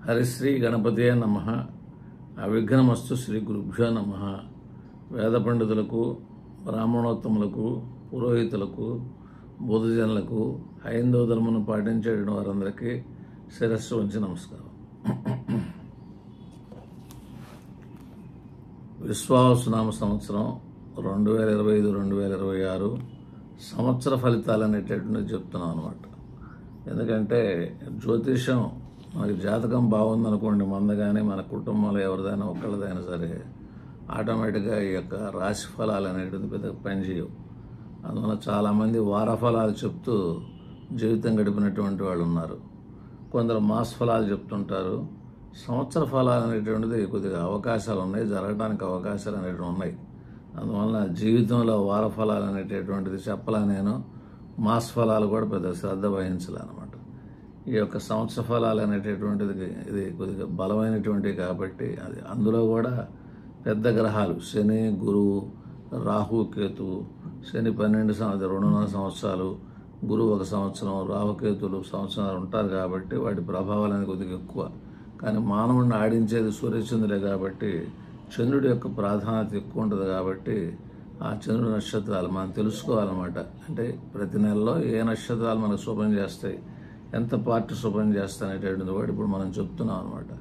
హరిశ్రీ గణపతియే నమః. అవిఘ్నమస్తు శ్రీ గురుభ్యో నమః. వేద పండితులకు, బ్రాహ్మణోత్తములకు, పురోహితులకు, బుధజనులకు, హైందవ ధర్మను పాటించే వారందరికీ శిరస్సు వంచి నమస్కారం. విశ్వావసునామ సంవత్సరం 2025-2026 సంవత్సర ఫలితాలు అనేటటువంటిది చెప్తున్నాం అనమాట. ఎందుకంటే జ్యోతిషం మనకి జాతకం బాగుందనుకోండి, మంద కానీ మన కుటుంబంలో ఎవరిదైనా ఒక్కళ్ళదైనా సరే ఆటోమేటిక్గా ఈ యొక్క రాశి ఫలాలు అనేటువంటి పెద్ద పనిచేయవు. అందువల్ల చాలామంది వార ఫలాలు చెప్తూ జీవితం గడిపినటువంటి వాళ్ళు ఉన్నారు. కొందరు మాస ఫలాలు చెప్తుంటారు. సంవత్సర ఫలాలు అనేటువంటిది కొద్దిగా అవకాశాలు ఉన్నాయి, జరగడానికి అవకాశాలు అనేటువంటి ఉన్నాయి. అందువల్ల జీవితంలో వార ఫలాలు అనేటటువంటిది చెప్పలా, నేను మాస ఫలాలు కూడా పెద్ద శ్రద్ధ వహించాలన్నమాట. ఈ యొక్క సంవత్సర ఫలాలు అనేటటువంటిది ఇది కొద్దిగా బలమైనటువంటివి కాబట్టి అది అందులో కూడా పెద్ద గ్రహాలు శని, గురువు, రాహు, కేతువు. శని 2.5 సంవత్సరాలు, గురువు 1 సంవత్సరం, రాహుకేతులు సంవత్సరాలు ఉంటారు కాబట్టి వాటి ప్రభావాలు అనేది కొద్దిగా ఎక్కువ. కానీ మానవుడిని ఆడించేది సూర్యచంద్రులే కాబట్టి చంద్రుడి యొక్క ప్రాధాన్యత ఎక్కువ ఉంటుంది. కాబట్టి ఆ చంద్రుడి నక్షత్రాలు మనం తెలుసుకోవాలన్నమాట. అంటే ప్రతి నెలలో ఏ నక్షత్రాలు మనకు శుభం చేస్తాయి, ఎంత పార్టీ శుభం చేస్తాయనేటువంటిది కూడా ఇప్పుడు మనం చెప్తున్నాం అనమాట.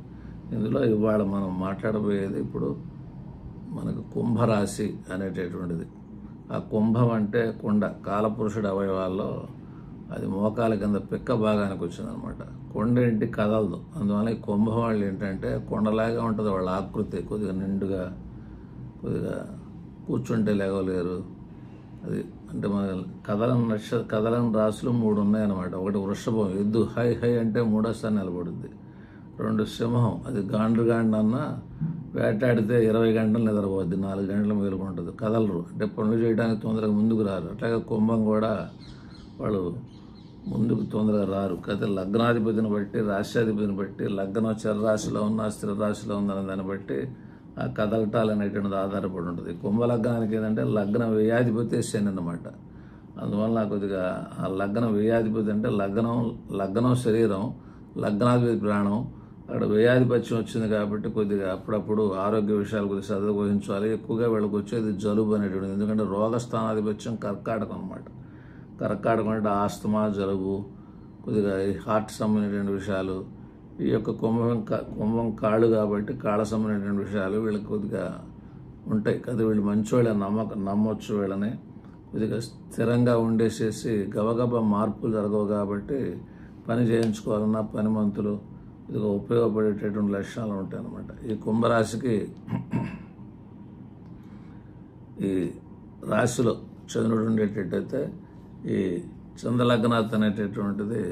ఇందులో ఇవాళ మనం మాట్లాడబోయేది ఇప్పుడు మనకు కుంభరాశి అనేటటువంటిది. ఆ కుంభం అంటే కొండ, కాలపురుషుడి అవయవాల్లో అది మోకాల కింద పిక్క భాగానికి వచ్చిందనమాట. కొండ ఏంటి కదలదు. అందువల్ల ఈ కుంభం వాళ్ళు ఏంటంటే కొండలాగా ఉంటుంది వాళ్ళ ఆకృతి, కొద్దిగా నిండుగా, కొద్దిగా కూర్చుంటే లేవలేరు. అది అంటే మన కదలని రాశులు 3 ఉన్నాయన్నమాట. ఒకటి వృషభం, ఎద్దు హై హై అంటే 3వ స్థానం నిలబడుద్ది. 2 సింహం, అది గాండ్రు అన్నా వేటాడితే 20 గంటలు నిద్రపోద్ది, 4 గంటలు మేలుకుంటుంది, కదలరు, అంటే పనులు చేయడానికి తొందరగా ముందుకు రారు. అట్లాగే కుంభం కూడా వాళ్ళు ముందుకు తొందరగా రారు. అయితే లగ్నాధిపతిని బట్టి, రాశ్యాధిపతిని బట్టి, లగ్నం చరరాశిలో ఉన్న స్థిర రాశిలో ఉందన్న దాన్ని బట్టి ఆ కదలటాలు అనేటువంటిది ఆధారపడి ఉంటుంది. కుంభలగ్నానికి ఏంటంటే లగ్న వ్యయాధిపతి శని అన్నమాట. అందువల్ల కొద్దిగా ఆ లగ్న వ్యయాధిపతి అంటే లగ్నం శరీరం, లగ్నాధిపతి ప్రాణం, అక్కడ వ్యయాధిపత్యం వచ్చింది కాబట్టి కొద్దిగా అప్పుడప్పుడు ఆరోగ్య విషయాలు కొద్దిగా శ్రద్ధ వహించాలి. ఎక్కువగా వీళ్ళకి వచ్చేది జలుబు అనేటువంటిది. ఎందుకంటే రోగస్థానాధిపత్యం కర్కాటకం అనమాట. కర్కాటకం అంటే ఆస్తమా, జలుబు, కొద్దిగా హార్ట్ సంబంధించినటువంటి విషయాలు. ఈ యొక్క కుంభం కాళ్ళు కాబట్టి కాళ్ళ సంబంధించినటువంటి విషయాలు వీళ్ళకి కొద్దిగా ఉంటాయి కదా. వీళ్ళు మంచోళ్ళ నమ్మొచ్చు వీళ్ళని. కొద్దిగా స్థిరంగా ఉండేసేసి గబగబా మార్పులు జరగవు కాబట్టి పని చేయించుకోవాలన్నా పనిమంతులు కొద్దిగా ఉపయోగపడేటటువంటి లక్షణాలు ఉంటాయి అన్నమాట. ఈ కుంభరాశికి ఈ రాశిలో చంద్రుడు ఉండేటట్టయితే ఈ చంద్రలగ్నాత్ అనేటటువంటిది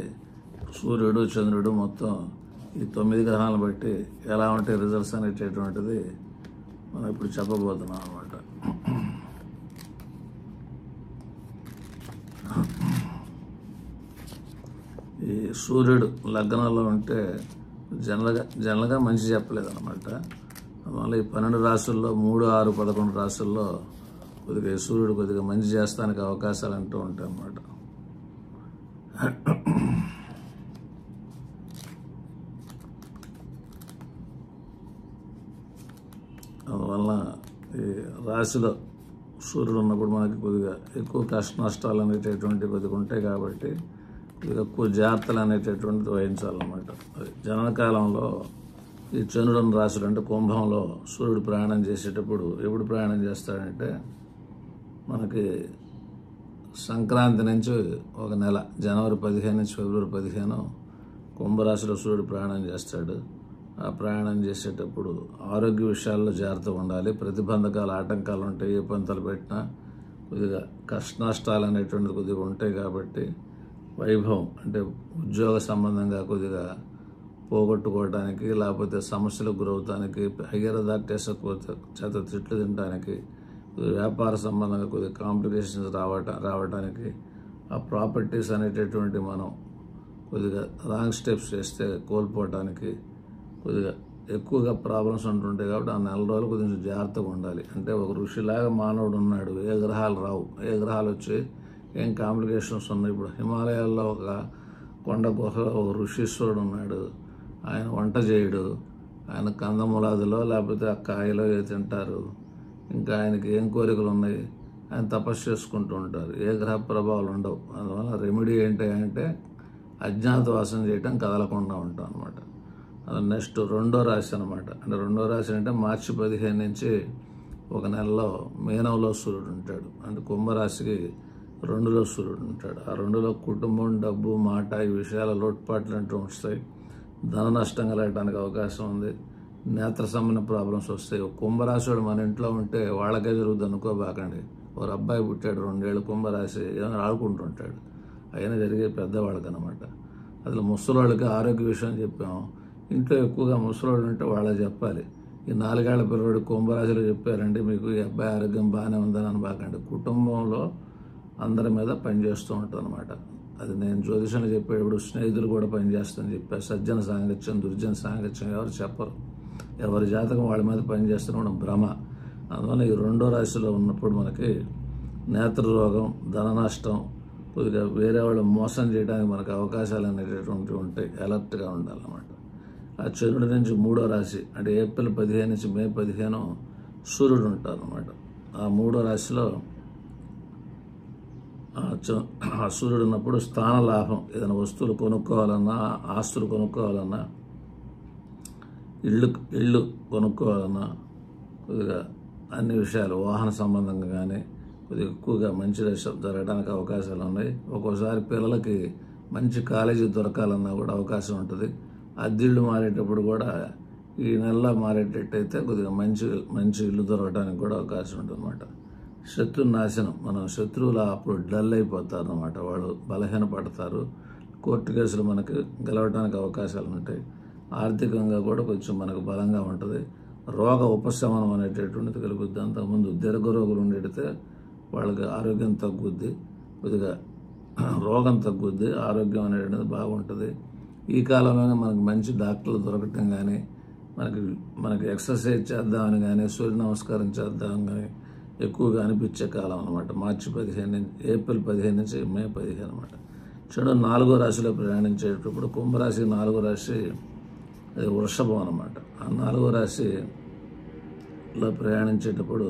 సూర్యుడు, చంద్రుడు మొత్తం ఈ 9 గ్రహాలను బట్టి ఎలా ఉంటాయి రిజల్ట్స్ అనేటటువంటిది మనం ఇప్పుడు చెప్పబోతున్నాం అన్నమాట. ఈ సూర్యుడు లగ్నంలో ఉంటే జనరల్గా మంచి చెప్పలేదు అనమాట. అందువల్ల ఈ 12 రాశుల్లో 3, 6, 11 రాశుల్లో కొద్దిగా సూర్యుడు కొద్దిగా మంచి చేస్తానికి అవకాశాలు అంటూ ఉంటాయి అన్నమాట. అందువల్ల ఈ రాశిలో సూర్యుడు ఉన్నప్పుడు మనకి కొద్దిగా ఎక్కువ కష్ట నష్టాలు అనేటటువంటి కొద్దిగా ఉంటాయి కాబట్టి కొద్దిగా ఎక్కువ జాగ్రత్తలు అనేటటువంటిది వహించాలన్నమాట. అది జననకాలంలో ఈ చంద్రుడు రాశులు అంటే కుంభంలో సూర్యుడు ప్రయాణం చేసేటప్పుడు ఎప్పుడు ప్రయాణం చేస్తాడంటే మనకి సంక్రాంతి నుంచి ఒక నెల, జనవరి 15 నుంచి ఫిబ్రవరి 15 కుంభరాశిలో సూర్యుడు ప్రయాణం చేస్తాడు. ఆ ప్రయాణం చేసేటప్పుడు ఆరోగ్య విషయాల్లో జాగ్రత్తగా ఉండాలి. ప్రతిబంధకాలు, ఆటంకాలు ఉంటాయి. ఏ పంతలు పెట్టినా కొద్దిగా కష్ట నష్టాలు అనేటువంటిది కొద్దిగా ఉంటాయి కాబట్టి వైభవం అంటే ఉద్యోగ సంబంధంగా కొద్దిగా పోగొట్టుకోవడానికి, లేకపోతే సమస్యలకు గురవుతానికి, హైగర చేత తిట్లు తినడానికి, వ్యాపార సంబంధంగా కొద్దిగా కాంప్లికేషన్స్ రావడానికి, ఆ ప్రాపర్టీస్ అనేటటువంటి మనం కొద్దిగా రాంగ్ స్టెప్స్ చేస్తే కోల్పోవటానికి కొద్దిగా ఎక్కువగా ప్రాబ్లమ్స్ ఉంటుంటాయి. కాబట్టి ఆ 4 రోజులు కొద్దిగా జాగ్రత్తగా ఉండాలి. అంటే ఒక ఋషిలాగా మానవుడు ఉన్నాడు, ఏ గ్రహాలు రావు, ఏ గ్రహాలు వచ్చి ఏం కాంప్లికేషన్స్ ఉన్నాయి. ఇప్పుడు హిమాలయాల్లో ఒక కొండ గుహలో ఒక ఋషీశ్వరుడు ఉన్నాడు. ఆయన వంట చేయడు, ఆయన కందమూలాదులో లేకపోతే ఆ కాయలో ఏ తింటారు, ఇంకా ఆయనకి ఏం కోరికలు ఉన్నాయి, ఆయన తపస్సు చేసుకుంటూ ఉంటారు. ఏ గ్రహ ప్రభావాలు ఉండవు. అందువల్ల రెమెడీ ఏంటి అంటే అజ్ఞాతవాసం చేయటం, కదలకుండా ఉంటాం అనమాట. నెక్స్ట్ 2వ రాశి అనమాట. అంటే 2వ రాశి అంటే మార్చి 15 నుంచి ఒక నెలలో మీనంలో సూర్యుడు ఉంటాడు. అంటే కుంభరాశికి 2లో సూర్యుడు ఉంటాడు. ఆ 2లో కుటుంబం, డబ్బు, మాట ఈ విషయాల లోటుపాట్లు అంటూ వస్తాయి. ధన నష్టం కలగడానికి అవకాశం ఉంది. నేత్ర సంబంధ ప్రాబ్లమ్స్ వస్తాయి. కుంభరాశి వాడు మన ఇంట్లో ఉంటే వాళ్ళకే జరుగుతుంది అనుకోబాకండి. ఒక అబ్బాయి పుట్టాడు 2 ఏళ్ళు కుంభరాశి, ఏమైనా ఆడుకుంటుంటాడు. అయినా జరిగే పెద్దవాళ్ళకి అనమాట. అసలు ముసలివాళ్ళకి ఆరోగ్య విషయం చెప్పాము. ఇంట్లో ఎక్కువగా ముసలివాళ్ళు ఉంటే వాళ్ళకి చెప్పాలి. ఈ 4 ఏళ్ల పిల్లవాడు కుంభరాశిలో చెప్పారండి మీకు ఈ అబ్బాయి ఆరోగ్యం బాగానే ఉందని అనబాకండి. కుటుంబంలో అందరి మీద పనిచేస్తూ ఉంటుంది అనమాట. అది నేను జ్యోతిషంలో చెప్పేటప్పుడు స్నేహితులు కూడా పనిచేస్తానని చెప్పారు. సజ్జన సాంగత్యం, దుర్జన సాంగత్యం ఎవరు చెప్పరు. ఎవరి జాతకం వాళ్ళ మీద పనిచేస్తున్న భ్రమ. అందువల్ల ఈ 2వ రాశిలో ఉన్నప్పుడు మనకి నేత్ర రోగం, ధన నష్టం, కొద్దిగా వేరే వాళ్ళు మోసం చేయడానికి మనకు అవకాశాలు అనేటటువంటివి ఉంటాయి. అలర్ట్గా ఉండాలన్నమాట. ఆ చంద్రుడి నుంచి 3వ రాశి అంటే ఏప్రిల్ 15 నుంచి మే 15 సూర్యుడు ఉంటారు అనమాట. ఆ 3వ రాశిలో ఆ సూర్యుడు ఉన్నప్పుడు స్థాన లాభం, ఏదైనా వస్తువులు కొనుక్కోవాలన్నా, ఆస్తులు కొనుక్కోవాలన్నా, ఇళ్ళు కొనుక్కోవాలన్నా, కొద్దిగా అన్ని విషయాలు వాహన సంబంధంగా కానీ కొద్దిగా ఎక్కువగా మంచి జరగడానికి అవకాశాలు ఉన్నాయి. ఒక్కోసారి పిల్లలకి మంచి కాలేజీ దొరకాలన్నా కూడా అవకాశం ఉంటుంది. అద్దెళ్ళు మారేటప్పుడు కూడా ఈ నెలలో మారేటట్టయితే కొద్దిగా మంచి ఇల్లు దొరకడానికి కూడా అవకాశం ఉంటుంది అన్నమాట. శత్రు నాశనం, మన శత్రువులు అప్పుడు డల్ అయిపోతారు అన్నమాట. వాళ్ళు బలహీనపడతారు. కోర్టు కేసులు మనకి గెలవడానికి అవకాశాలు ఉంటాయి. ఆర్థికంగా కూడా కొంచెం మనకు బలంగా ఉంటుంది. రోగ ఉపశమనం అనేటటువంటిది కలుగుద్ది. అంతకుముందు దీర్ఘరోగులు ఉండేటితే వాళ్ళకి ఆరోగ్యం తగ్గుద్ది, కొద్దిగా రోగం తగ్గుద్ది, ఆరోగ్యం అనేటువంటిది బాగుంటుంది. ఈ కాలంలో మనకు మంచి డాక్టర్లు దొరకటం కానీ, మనకి ఎక్సర్సైజ్ చేద్దామని కానీ, సూర్య నమస్కారం చేద్దామని కానీ ఎక్కువగా అనిపించే కాలం అనమాట. మార్చి 15 నుంచి ఏప్రిల్ 15 నుంచి మే 15 అనమాట. చెడు 4వ రాశిలో ప్రయాణించేటప్పుడు కుంభరాశి 4వ రాశి అది వృషభం అనమాట. ఆ 4వ రాశిలో ప్రయాణించేటప్పుడు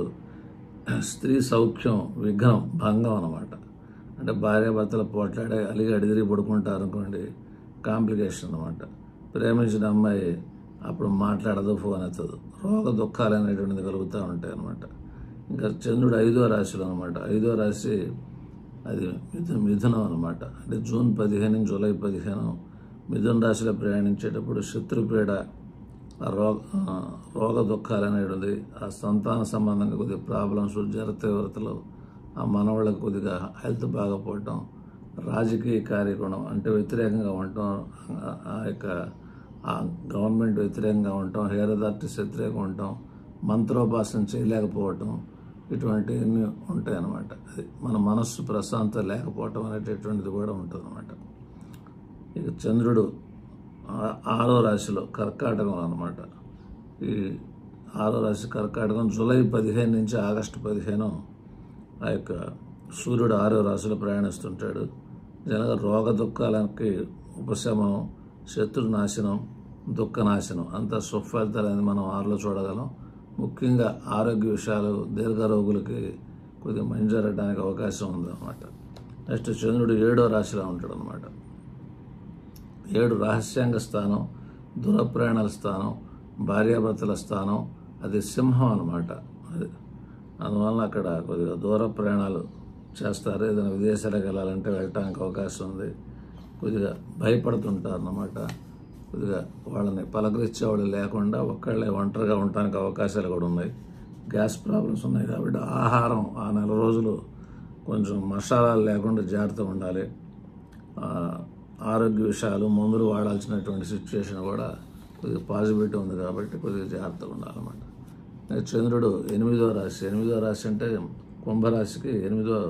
స్త్రీ సౌఖ్యం విఘ్నం, భంగం అనమాట. అంటే భార్యాభర్తలు పోట్లాడే అలిగి అడిదిరి పడుకుంటారు అనుకోండి, కాంప్లికేషన్ అనమాట. ప్రేమించిన అమ్మాయి అప్పుడు మాట్లాడదు, ఫోన్ ఎత్తదు, రోగ దుఃఖాలు అనేటువంటిది కలుగుతూ ఉంటాయి అనమాట. ఇంకా చంద్రుడు 5వ రాశిలో అనమాట. 5వ రాశి అది మిథునం అనమాట. అంటే జూన్ 15 జూలై 15 మిథున రాశిలో ప్రయాణించేటప్పుడు శత్రుపీడ, రోగ దుఃఖాలు అనేటిది, ఆ సంతాన సంబంధంగా కొద్దిగా ప్రాబ్లమ్స్, జ్వర తీవ్రతలు, ఆ మనవాళ్ళకి కొద్దిగా హెల్త్ బాగపోవటం, రాజకీయ కార్యక్రమం అంటే వ్యతిరేకంగా ఉండటం, ఆ గవర్నమెంట్ వ్యతిరేకంగా ఉండటం, హెయిర్ అథారిటీస్ వ్యతిరేకంగా ఉండటం, మంత్రోపాసన చేయలేకపోవటం, ఇటువంటివన్నీ ఉంటాయి అన్నమాట. అది మన మనస్సు ప్రశాంతత లేకపోవటం అనేటటువంటిది కూడా ఉంటుంది అన్నమాట. ఇక చంద్రుడు 6వ రాశిలో కర్కాటకం అనమాట. ఈ 6వ రాశి కర్కాటకం జూలై 15 నుంచి ఆగస్టు 15 ఆ యొక్క సూర్యుడు 6వ రాశిలో ప్రయాణిస్తుంటాడు. జనగా రోగ దుఃఖాలకి ఉపశమనం, శత్రు నాశనం, దుఃఖ నాశనం, అంతా సుఫలితాలని మనం 6లో చూడగలం. ముఖ్యంగా ఆరోగ్య విషయాలు, దీర్ఘరోగులకి కొద్దిగా మంచి జరగడానికి అవకాశం ఉందన్నమాట. నెక్స్ట్ చంద్రుడు 7వ రాశిలో ఉంటాడు అనమాట. 7 రహస్యాంగ స్థానం, దూర ప్రయాణాల స్థానం, భార్యాభర్తల స్థానం, అది సింహం అనమాట. అది అందువల్ల అక్కడ కొద్దిగా దూర ప్రయాణాలు చేస్తారు. ఏదైనా విదేశాలకు వెళ్ళాలంటే వెళ్ళటానికి అవకాశం ఉంది. కొద్దిగా భయపడుతుంటారు అన్నమాట. కొద్దిగా వాళ్ళని పలకరించేవాళ్ళు లేకుండా ఒక్కళ్ళే ఒంటరిగా ఉండటానికి అవకాశాలు కూడా ఉన్నాయి. గ్యాస్ ప్రాబ్లమ్స్ ఉన్నాయి కాబట్టి ఆహారం ఆ నెల రోజులు కొంచెం మసాలాలు లేకుండా జాగ్రత్తగా ఉండాలి. ఆరోగ్య విషయాలు, మందులు వాడాల్సినటువంటి సిచ్యువేషన్ కూడా కొద్దిగా పాజిబిలిటీ ఉంది కాబట్టి కొద్దిగా జాగ్రత్తగా ఉండాలన్నమాట. చంద్రుడు 8వ రాశి. 8వ రాశి అంటే కుంభరాశికి 8వ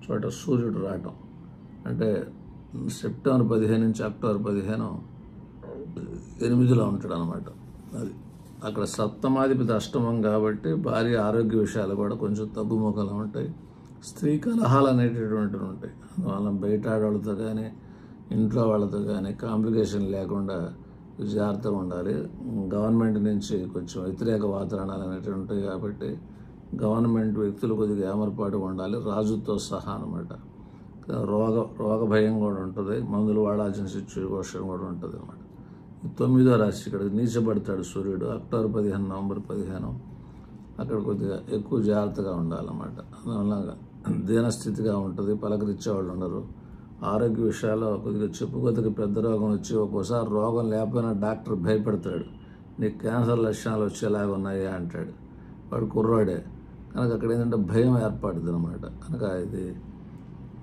చోట సూర్యుడు రావటం. అంటే సెప్టెంబర్ 15 నుంచి అక్టోబర్ 15 8లో ఉంటాడు అనమాట. అది అక్కడ సప్తమాధిపతి అష్టమం కాబట్టి భార్య ఆరోగ్య విషయాలు కూడా కొంచెం తగ్గుముఖంగా ఉంటాయి. స్త్రీ కలహాలు అనేటటువంటివి ఉంటాయి. అందువల్ల బయట ఆడవాళ్ళతో కానీ ఇంట్లో వాళ్ళతో కానీ కాంప్లికేషన్ లేకుండా జాగ్రత్తగా ఉండాలి. గవర్నమెంట్ నుంచి కొంచెం వ్యతిరేక వాతావరణాలు అనేవి ఉంటాయి కాబట్టి గవర్నమెంట్ వ్యక్తులు కొద్దిగా ఏమరపాటుగా ఉండాలి, రాజుతో సహా అనమాట. రోగ భయం కూడా ఉంటుంది, మందులు వాడాల్సిన సిచ్యువేషన్ కూడా ఉంటుంది అనమాట. 9వ రాశి ఇక్కడ నీచబడతాడు సూర్యుడు అక్టోబర్ 15, నవంబర్ 15. అక్కడ కొద్దిగా ఎక్కువ జాగ్రత్తగా ఉండాలన్నమాట. అందువల్ల దీనస్థితిగా ఉంటుంది, పలకరించేవాళ్ళు ఉండరు. ఆరోగ్య విషయాల్లో కొద్దిగా చెప్పుకొద్దకు పెద్ద రోగం వచ్చి ఒక్కోసారి రోగం లేకపోయినా డాక్టర్ భయపడతాడు, నీకు క్యాన్సర్ లక్షణాలు వచ్చేలాగా ఉన్నాయా అంటాడు. వాడు కుర్రాడే కనుక అక్కడ ఏంటంటే భయం ఏర్పడుతుంది అనమాట. కనుక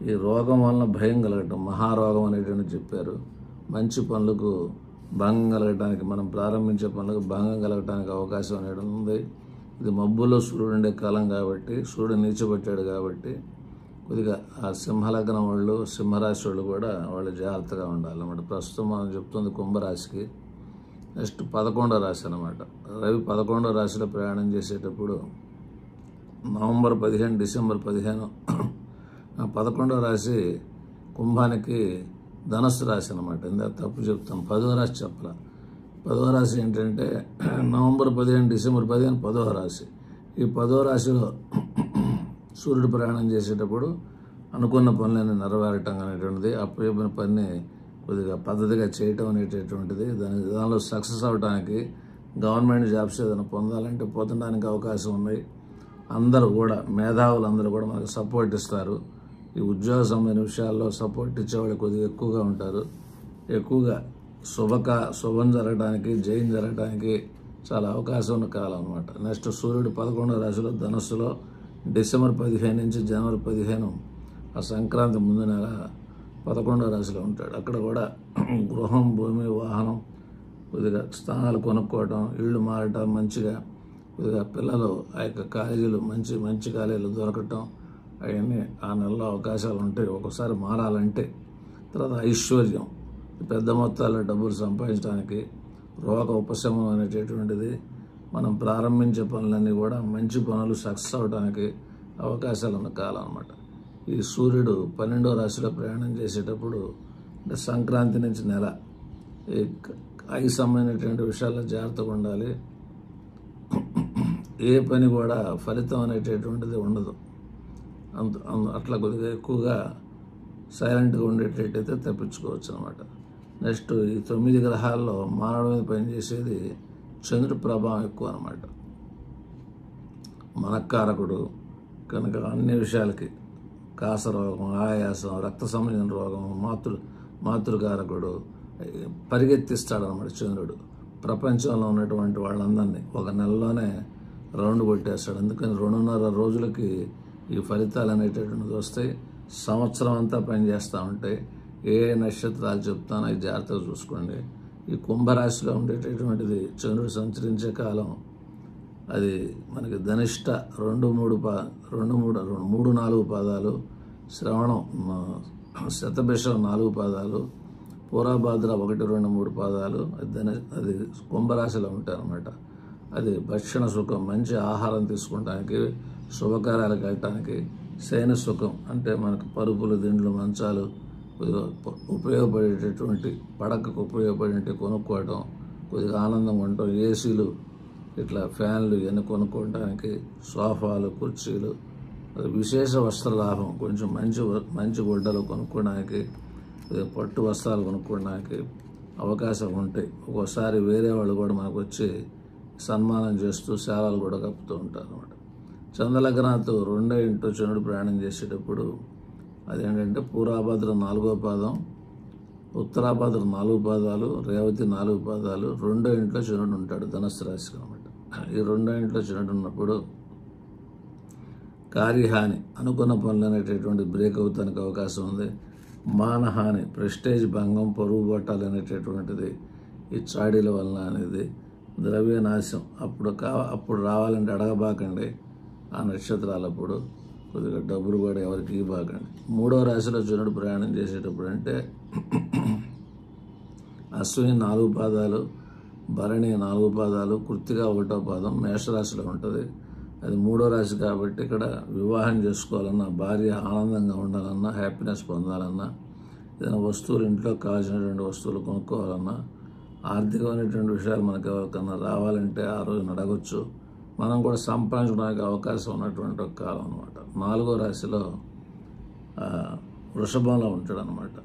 ఈ రోగం వలన భయం కలగటం మహారోగం అనేటువంటి చెప్పారు. మంచి పనులకు భంగం కలగటానికి, మనం ప్రారంభించే పనులకు భంగం కలగటానికి అవకాశం అనేది ఉంది. ఇది మబ్బుల్లో సూర్యుడు ఉండే కాలం కాబట్టి, సూర్యుడు నీచబట్టాడు కాబట్టి కొద్దిగా ఆ సింహలగ్నం వాళ్ళు, సింహరాశి వాళ్ళు కూడా వాళ్ళు జాగ్రత్తగా ఉండాలన్నమాట. ప్రస్తుతం మనం చెప్తుంది కుంభరాశికి. నెక్స్ట్ 11వ రాశి అనమాట. రవి 11వ రాశిలో ప్రయాణం చేసేటప్పుడు నవంబర్ 15, డిసెంబర్ 15. 11వ రాశి కుంభానికి ధనస్సు రాశి అనమాట. ఇందాక తప్పు చెప్తాం, 10వ రాశి చెప్పాల. 10వ రాశి ఏంటంటే నవంబర్ 15, డిసెంబర్ 15 10వ రాశి. ఈ 10వ రాశిలో సూర్యుడు ప్రయాణం చేసేటప్పుడు అనుకున్న పనులన్నీ నెరవేరటం అనేటువంటిది, అప్పచెప్పిన పని కొద్దిగా పద్ధతిగా చేయటం అనేటటువంటిది, దానిలో సక్సెస్ అవడానికి గవర్నమెంట్ జాబ్స్ ఏదైనా పొందాలంటే పొందడానికి అవకాశం ఉన్నాయి. అందరూ కూడా మేధావులు అందరూ కూడా మనకు సపోర్ట్ ఇస్తారు. ఈ ఉద్యోగ సంబంధించిన విషయాల్లో సపోర్ట్ ఇచ్చేవాళ్ళు కొద్దిగా ఎక్కువగా ఉంటారు. ఎక్కువగా శుభం జరగడానికి, జయం జరగడానికి చాలా అవకాశం ఉన్న కాలం అనమాట. నెక్స్ట్ సూర్యుడు 11వ రాశిలో ధనుస్సులో డిసెంబర్ 15 నుంచి జనవరి 15 ఆ సంక్రాంతి ముందు నెల 11వ రాశిలో ఉంటాడు. అక్కడ కూడా గృహం, భూమి, వాహనం, కొద్దిగా స్థానాలు కొనుక్కోవటం, ఇళ్ళు మారటం, మంచిగా కొద్దిగా పిల్లలు ఆ యొక్క కాలేజీలు మంచి కాలేజీలు దొరకటం, అవన్నీ ఆ నెలలో అవకాశాలు ఉంటాయి. ఒక్కోసారి మారాలంటే. తర్వాత ఐశ్వర్యం, పెద్ద మొత్తాల్లో డబ్బులు సంపాదించడానికి, రోగ ఉపశమనం అనేటటువంటిది, మనం ప్రారంభించే పనులన్నీ కూడా మంచి పనులు సక్సెస్ అవడానికి అవకాశాలు ఉన్న కాలం అన్నమాట. ఈ సూర్యుడు 12వ రాశిలో ప్రయాణం చేసేటప్పుడు అంటే సంక్రాంతి నుంచి నెల ఈ సంబంధించినటువంటి విషయాల్లో జాగ్రత్తగా ఉండాలి. ఏ పని కూడా ఫలితం అనేటటువంటిది ఉండదు. అట్లా కొద్దిగా ఎక్కువగా సైలెంట్గా ఉండేటట్టయితే తప్పించుకోవచ్చు అనమాట. నెక్స్ట్ ఈ 9 గ్రహాల్లో మానవుడి మీద పనిచేసేది చంద్రుడి ప్రభావం ఎక్కువ అనమాట. మనకారకుడు కనుక అన్ని విషయాలకి కాసరోగం, ఆయాసం, రక్త సంబంధించిన రోగం, మాతృకారకుడు పరిగెత్తిస్తాడనమాట చంద్రుడు. ప్రపంచంలో ఉన్నటువంటి వాళ్ళందరినీ ఒక నెలలోనే రౌండ్ కొట్టేస్తాడు. అందుకని 2.5 రోజులకి ఈ ఫలితాలు అనేటటువంటిది వస్తాయి. సంవత్సరం అంతా పనిచేస్తూ ఉంటాయి. ఏ నక్షత్రాలు చెప్తానో అవి జాగ్రత్తగా చూసుకోండి. ఈ కుంభరాశిలో ఉండేటటువంటిది చంద్రుడు సంచరించే కాలం అది మనకి ధనిష్ట 2-3 పాదాలు, శ్రవణం, శతభిషం 4 పాదాలు, పూర్వభాద్ర 1-2-3 పాదాలు అది కుంభరాశిలో ఉంటాయి అన్నమాట. అది భక్షణ సుఖం, మంచి ఆహారం తీసుకోవడానికి, శుభకార్యాలకు వెళ్ళటానికి, శయన సుఖం అంటే మనకు పరుపులు, దిండ్లు, మంచాలు ఉపయోగపడేటటువంటి పడకకు ఉపయోగపడేటి కొనుక్కోవటం, కొద్దిగా ఆనందంగా ఉండటం, ఏసీలు, ఇట్లా ఫ్యాన్లు ఇవన్నీ కొనుక్కోవడానికి, సోఫాలు, కుర్చీలు, విశేష వస్త్ర లాభం, కొంచెం మంచి గుడ్డలు కొనుక్కోవడానికి, పట్టు వస్త్రాలు కొనుక్కోవడానికి అవకాశం ఉంటాయి. ఒక్కోసారి వేరే వాళ్ళు కూడా మనకు వచ్చి సన్మానం చేస్తూ సేవలు కూడా కప్పుతూ ఉంటారు అన్నమాట. చంద్రలగ్నాతో 2వ ఇంట్లో చంద్రుడు ప్రయాణం చేసేటప్పుడు అదేంటంటే పూర్వభాద్ర 4వ పాదం, ఉత్తరాభాద్ర 4 పాదాలు, రేవతి 4 పాదాలు, 2వ ఇంట్లో చంద్రుడు ఉంటాడు ధనుస్సు రాశికి అనమాట. ఈ 2వ ఇంట్లో చంద్రుడు ఉన్నప్పుడు కార్యహాని, అనుకున్న పనులు అనేటటువంటి బ్రేక్ అవుతానికి అవకాశం ఉంది. మానహాని, ప్రెస్టేజ్ భంగం, పరువు పట్టాలు అనేటటువంటిది ఈ చాడీల వలన అనేది, ద్రవ్య నాశం, అప్పుడు రావాలంటే అడగబాకండి. ఆ నక్షత్రాలప్పుడు కొద్దిగా డబ్బులు కూడా ఎవరికి ఇవ్వకండి. 3వ రాశిలో చంద్రుడు ప్రయాణం చేసేటప్పుడు అంటే అశ్విని 4 పాదాలు, భరణి 4 పాదాలు, కృత్తిక 1వ పాదం మేషరాశిలో ఉంటుంది. అది 3వ రాశి కాబట్టి ఇక్కడ వివాహం చేసుకోవాలన్నా, భార్య ఆనందంగా ఉండాలన్నా, హ్యాపీనెస్ పొందాలన్నా, ఏదైనా వస్తువులు ఇంట్లో కావాల్సినటువంటి వస్తువులు కొనుక్కోవాలన్నా, ఆర్థికమైనటువంటి విషయాలు మనకు ఎవరికన్నా రావాలంటే ఆ రోజున అడగొచ్చు. మనం కూడా సంపాదించడానికి అవకాశం ఉన్నటువంటి ఒక కాలం అనమాట. 4వ రాశిలో వృషభంలో ఉంటాడు అనమాట.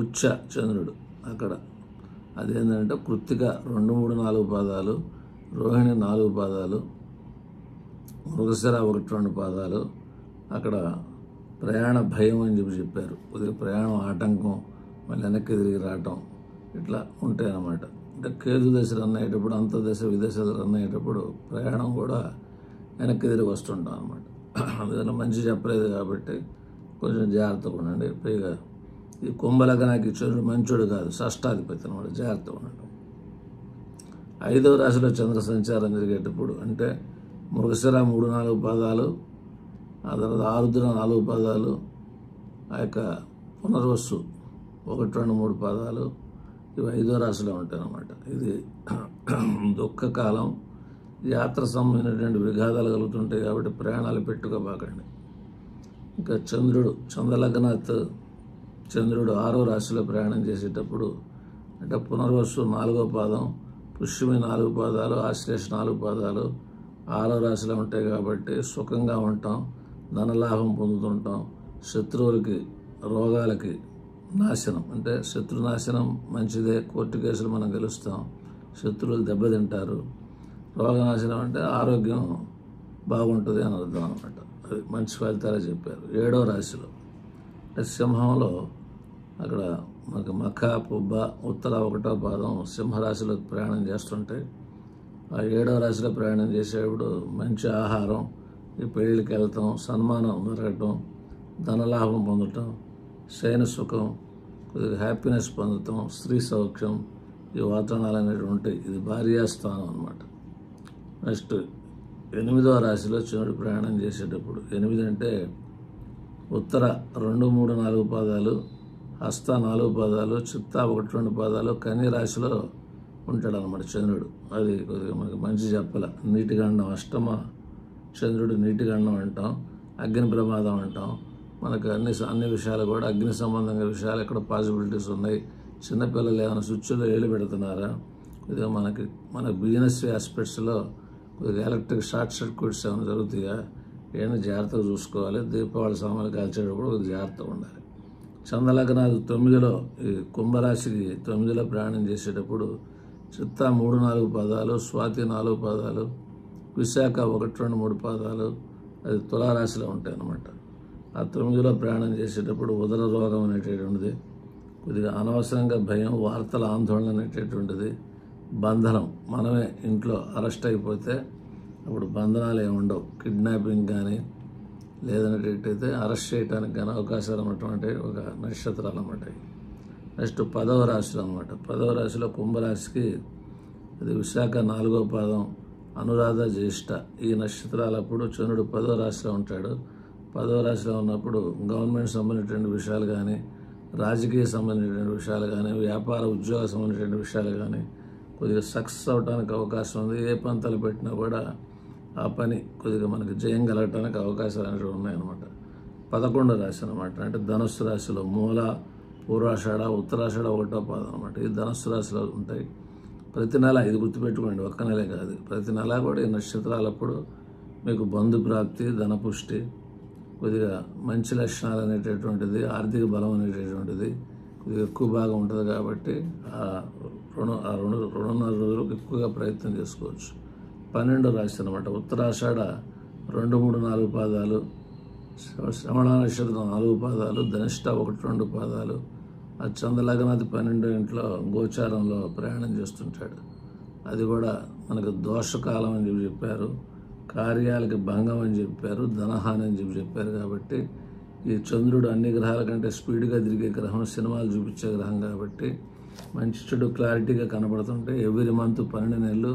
ఉచ్చ చంద్రుడు అక్కడ. అదేంటంటే కృత్తిక 2, 3, 4 పాదాలు, రోహిణి 4 పాదాలు, మృగశిర 1, 2 పాదాలు. అక్కడ ప్రయాణ భయం అని చెప్పారు. కొద్దిగా ప్రయాణం ఆటంకం, మళ్ళీ వెనక్కి తిరిగి రావటం ఇట్లా ఉంటాయి అన్నమాట. అంటే కేతు దశ రన్ అయ్యేటప్పుడు, అంతర్దశ విదేశాలు రన్ అయ్యేటప్పుడు ప్రయాణం కూడా వెనక్కి తిరిగి వస్తుంటాం అనమాట. అందువల్ల మంచి చెప్పలేదు కాబట్టి కొంచెం జాగ్రత్తగా ఉండండి. పైగా ఈ కుంభలగ్నానికి చంద్రుడు మంచోడు కాదు, షష్టాధిపతి అనమాట. జాగ్రత్తగా ఉండడం. 5వ రాశిలో చంద్ర సంచారం జరిగేటప్పుడు అంటే మృగశిర 3, 4 పాదాలు, ఆ తర్వాత ఆరుద్ర 4 పాదాలు, ఆ యొక్క పునర్వసు 1, 2, 3 పాదాలు, ఇవి 5వ రాశిలో ఉంటాయి అన్నమాట. ఇది దుఃఖకాలం. యాత్ర సంబంధించినటువంటి విఘాతాలు కలుగుతుంటాయి కాబట్టి ప్రయాణాలు పెట్టుకోబాకండి. ఇంకా చంద్రలగ్నాత్ చంద్రుడు 6వ రాశిలో ప్రయాణం చేసేటప్పుడు అంటే పునర్వసు 4వ పాదం, పుష్యమి 4 పాదాలు, ఆశ్లేష 4 పాదాలు 6వ రాశిలో ఉంటాయి కాబట్టి సుఖంగా ఉంటాం, ధనలాభం పొందుతుంటాం. శత్రువులకి, రోగాలకి నాశనం అంటే శత్రునాశనం మంచిదే. కోర్టు కేసులు మనం గెలుస్తాం, శత్రువులు దెబ్బతింటారు. రోగనాశనం అంటే ఆరోగ్యం బాగుంటుంది అని అర్థం అనమాట. అది మంచి ఫలితాలు చెప్పారు. 7వ రాశిలో అంటే సింహంలో అక్కడ మనకి మఖ, పుబ్బ, ఉత్తర 1వ పాదం సింహరాశిలో ప్రయాణం చేస్తుంటే, ఆ 7వ రాశిలో ప్రయాణం చేసేటప్పుడు మంచి ఆహారం, ఈ పెళ్ళికి వెళ్తాం, సన్మానం జరగటం, ధనలాభం పొందటం, శయన సుఖం, కొద్దిగా హ్యాపీనెస్ పొందటం, స్త్రీ సౌఖ్యం, ఈ వాతావరణాలు అనేవి ఉంటాయి. ఇది భార్యాస్థానం అనమాట. నెక్స్ట్ 8వ రాశిలో చంద్రుడు ప్రయాణం చేసేటప్పుడు, 8 అంటే ఉత్తర 2, 3, 4 పాదాలు, హస్త 4 పాదాలు, చిత్త 1, 2 పాదాలు, కన్య రాశిలో ఉంటాడు అనమాట చంద్రుడు. అది కొద్దిగా మనకి మంచి చెప్పాల. నీటిగండం అష్టమ చంద్రుడు, నీటిగండం అంటాం, అగ్ని ప్రమాదం అంటాం. మనకు అన్ని విషయాలు కూడా అగ్ని సంబంధంగా విషయాలు ఎక్కడ పాసిబిలిటీస్ ఉన్నాయి. చిన్నపిల్లలు ఏమైనా స్విచ్లో ఏళ్ళు పెడుతున్నారా, కొద్దిగా మన బిజినెస్ ఆస్పెక్ట్స్లో కొద్దిగా ఎలక్ట్రిక్ షార్ట్ సర్క్యూట్స్ ఏమైనా జరుగుతాయా, ఏమైనా జాగ్రత్తగా చూసుకోవాలి. దీపావళి సామాన్లు కాల్చేటప్పుడు కొద్దిగా జాగ్రత్తగా ఉండాలి. చంద్రలగ్నాలు 9లో, ఈ కుంభరాశికి 9లో ప్రయాణం చేసేటప్పుడు చిత్త 3, 4 పాదాలు, స్వాతి 4 పాదాలు, విశాఖ 1, 2, 3 పాదాలు, అది తులారాశిలో ఉంటాయి అన్నమాట. ఆ 9లో ప్రయాణం చేసేటప్పుడు ఉదర రోగం అనేటటువంటిది, కొద్దిగా అనవసరంగా భయం, వార్తల ఆందోళన అనేటటువంటిది, బంధనం. మనమే ఇంట్లో అరెస్ట్ అయిపోతే అప్పుడు బంధనాలు ఏమి ఉండవు. కిడ్నాపింగ్ కానీ లేదనేటట్టయితే అరెస్ట్ చేయడానికి కానీ అవకాశాలు ఉన్నటువంటి ఒక నక్షత్రాలు అన్నమాట. నెక్స్ట్ 10వ రాశిలో అనమాట. 10వ రాశిలో కుంభరాశికి అది విశాఖ 4వ పాదం, అనురాధ, జ్యేష్ఠ ఈ నక్షత్రాలప్పుడు చంద్రుడు 10వ రాశిలో ఉంటాడు. 10వ రాశిలో ఉన్నప్పుడు గవర్నమెంట్ సంబంధించిన విషయాలు కానీ, రాజకీయ సంబంధించిన విషయాలు కానీ, వ్యాపార ఉద్యోగ సంబంధించిన విషయాలు కానీ కొద్దిగా సక్సెస్ అవడానికి అవకాశం ఉంది. ఏ పని తలపెట్టినా కూడా ఆ పని కొద్దిగా మనకి జయం కలగటానికి అవకాశాలు అనేవి ఉన్నాయన్నమాట. 11వ రాశి అనమాట. అంటే ధనుస్సు రాశిలో మూల, పూర్వాషాఢ, ఉత్తరాషాఢ 1వ పాదం అనమాట. ఈ ధనుస్సు రాశిలో ఉంటాయి. ప్రతి నెల ఇది గుర్తుపెట్టుకోండి, ఒక్క నెలే కాదు, ప్రతి నెల కూడా ఈ నక్షత్రాలప్పుడు మీకు బంధు ప్రాప్తి, ధనపుష్టి, కొద్దిగా మంచి లక్షణాలు అనేటటువంటిది, ఆర్థిక బలం అనేటటువంటిది కొద్దిగా ఎక్కువ బాగా ఉంటుంది. కాబట్టి ఆ 2.5 రోజులకు ఎక్కువగా ప్రయత్నం చేసుకోవచ్చు. 12వ రాశి అనమాట. ఉత్తరాషాఢ 2, 3, 4 పాదాలు, శ్రవణ నక్షత్రం 4 పాదాలు, ధనిష్ట 1, 2 పాదాలు. ఆ చంద్రలగ్నాది 12వ ఇంట్లో గోచారంలో ప్రయాణం చేస్తుంటాడు. అది కూడా మనకు దోషకాలం అని చెప్పారు, కార్యాలకి భంగం అని చెప్పారు, ధనహాని అని చెప్పారు. కాబట్టి ఈ చంద్రుడు అన్ని గ్రహాల కంటే స్పీడ్గా తిరిగే గ్రహం, సినిమాలు చూపించే గ్రహం కాబట్టి మంచి చెడు క్లారిటీగా కనబడుతుంటే ఎవ్రీ మంత్ 12 నెలలు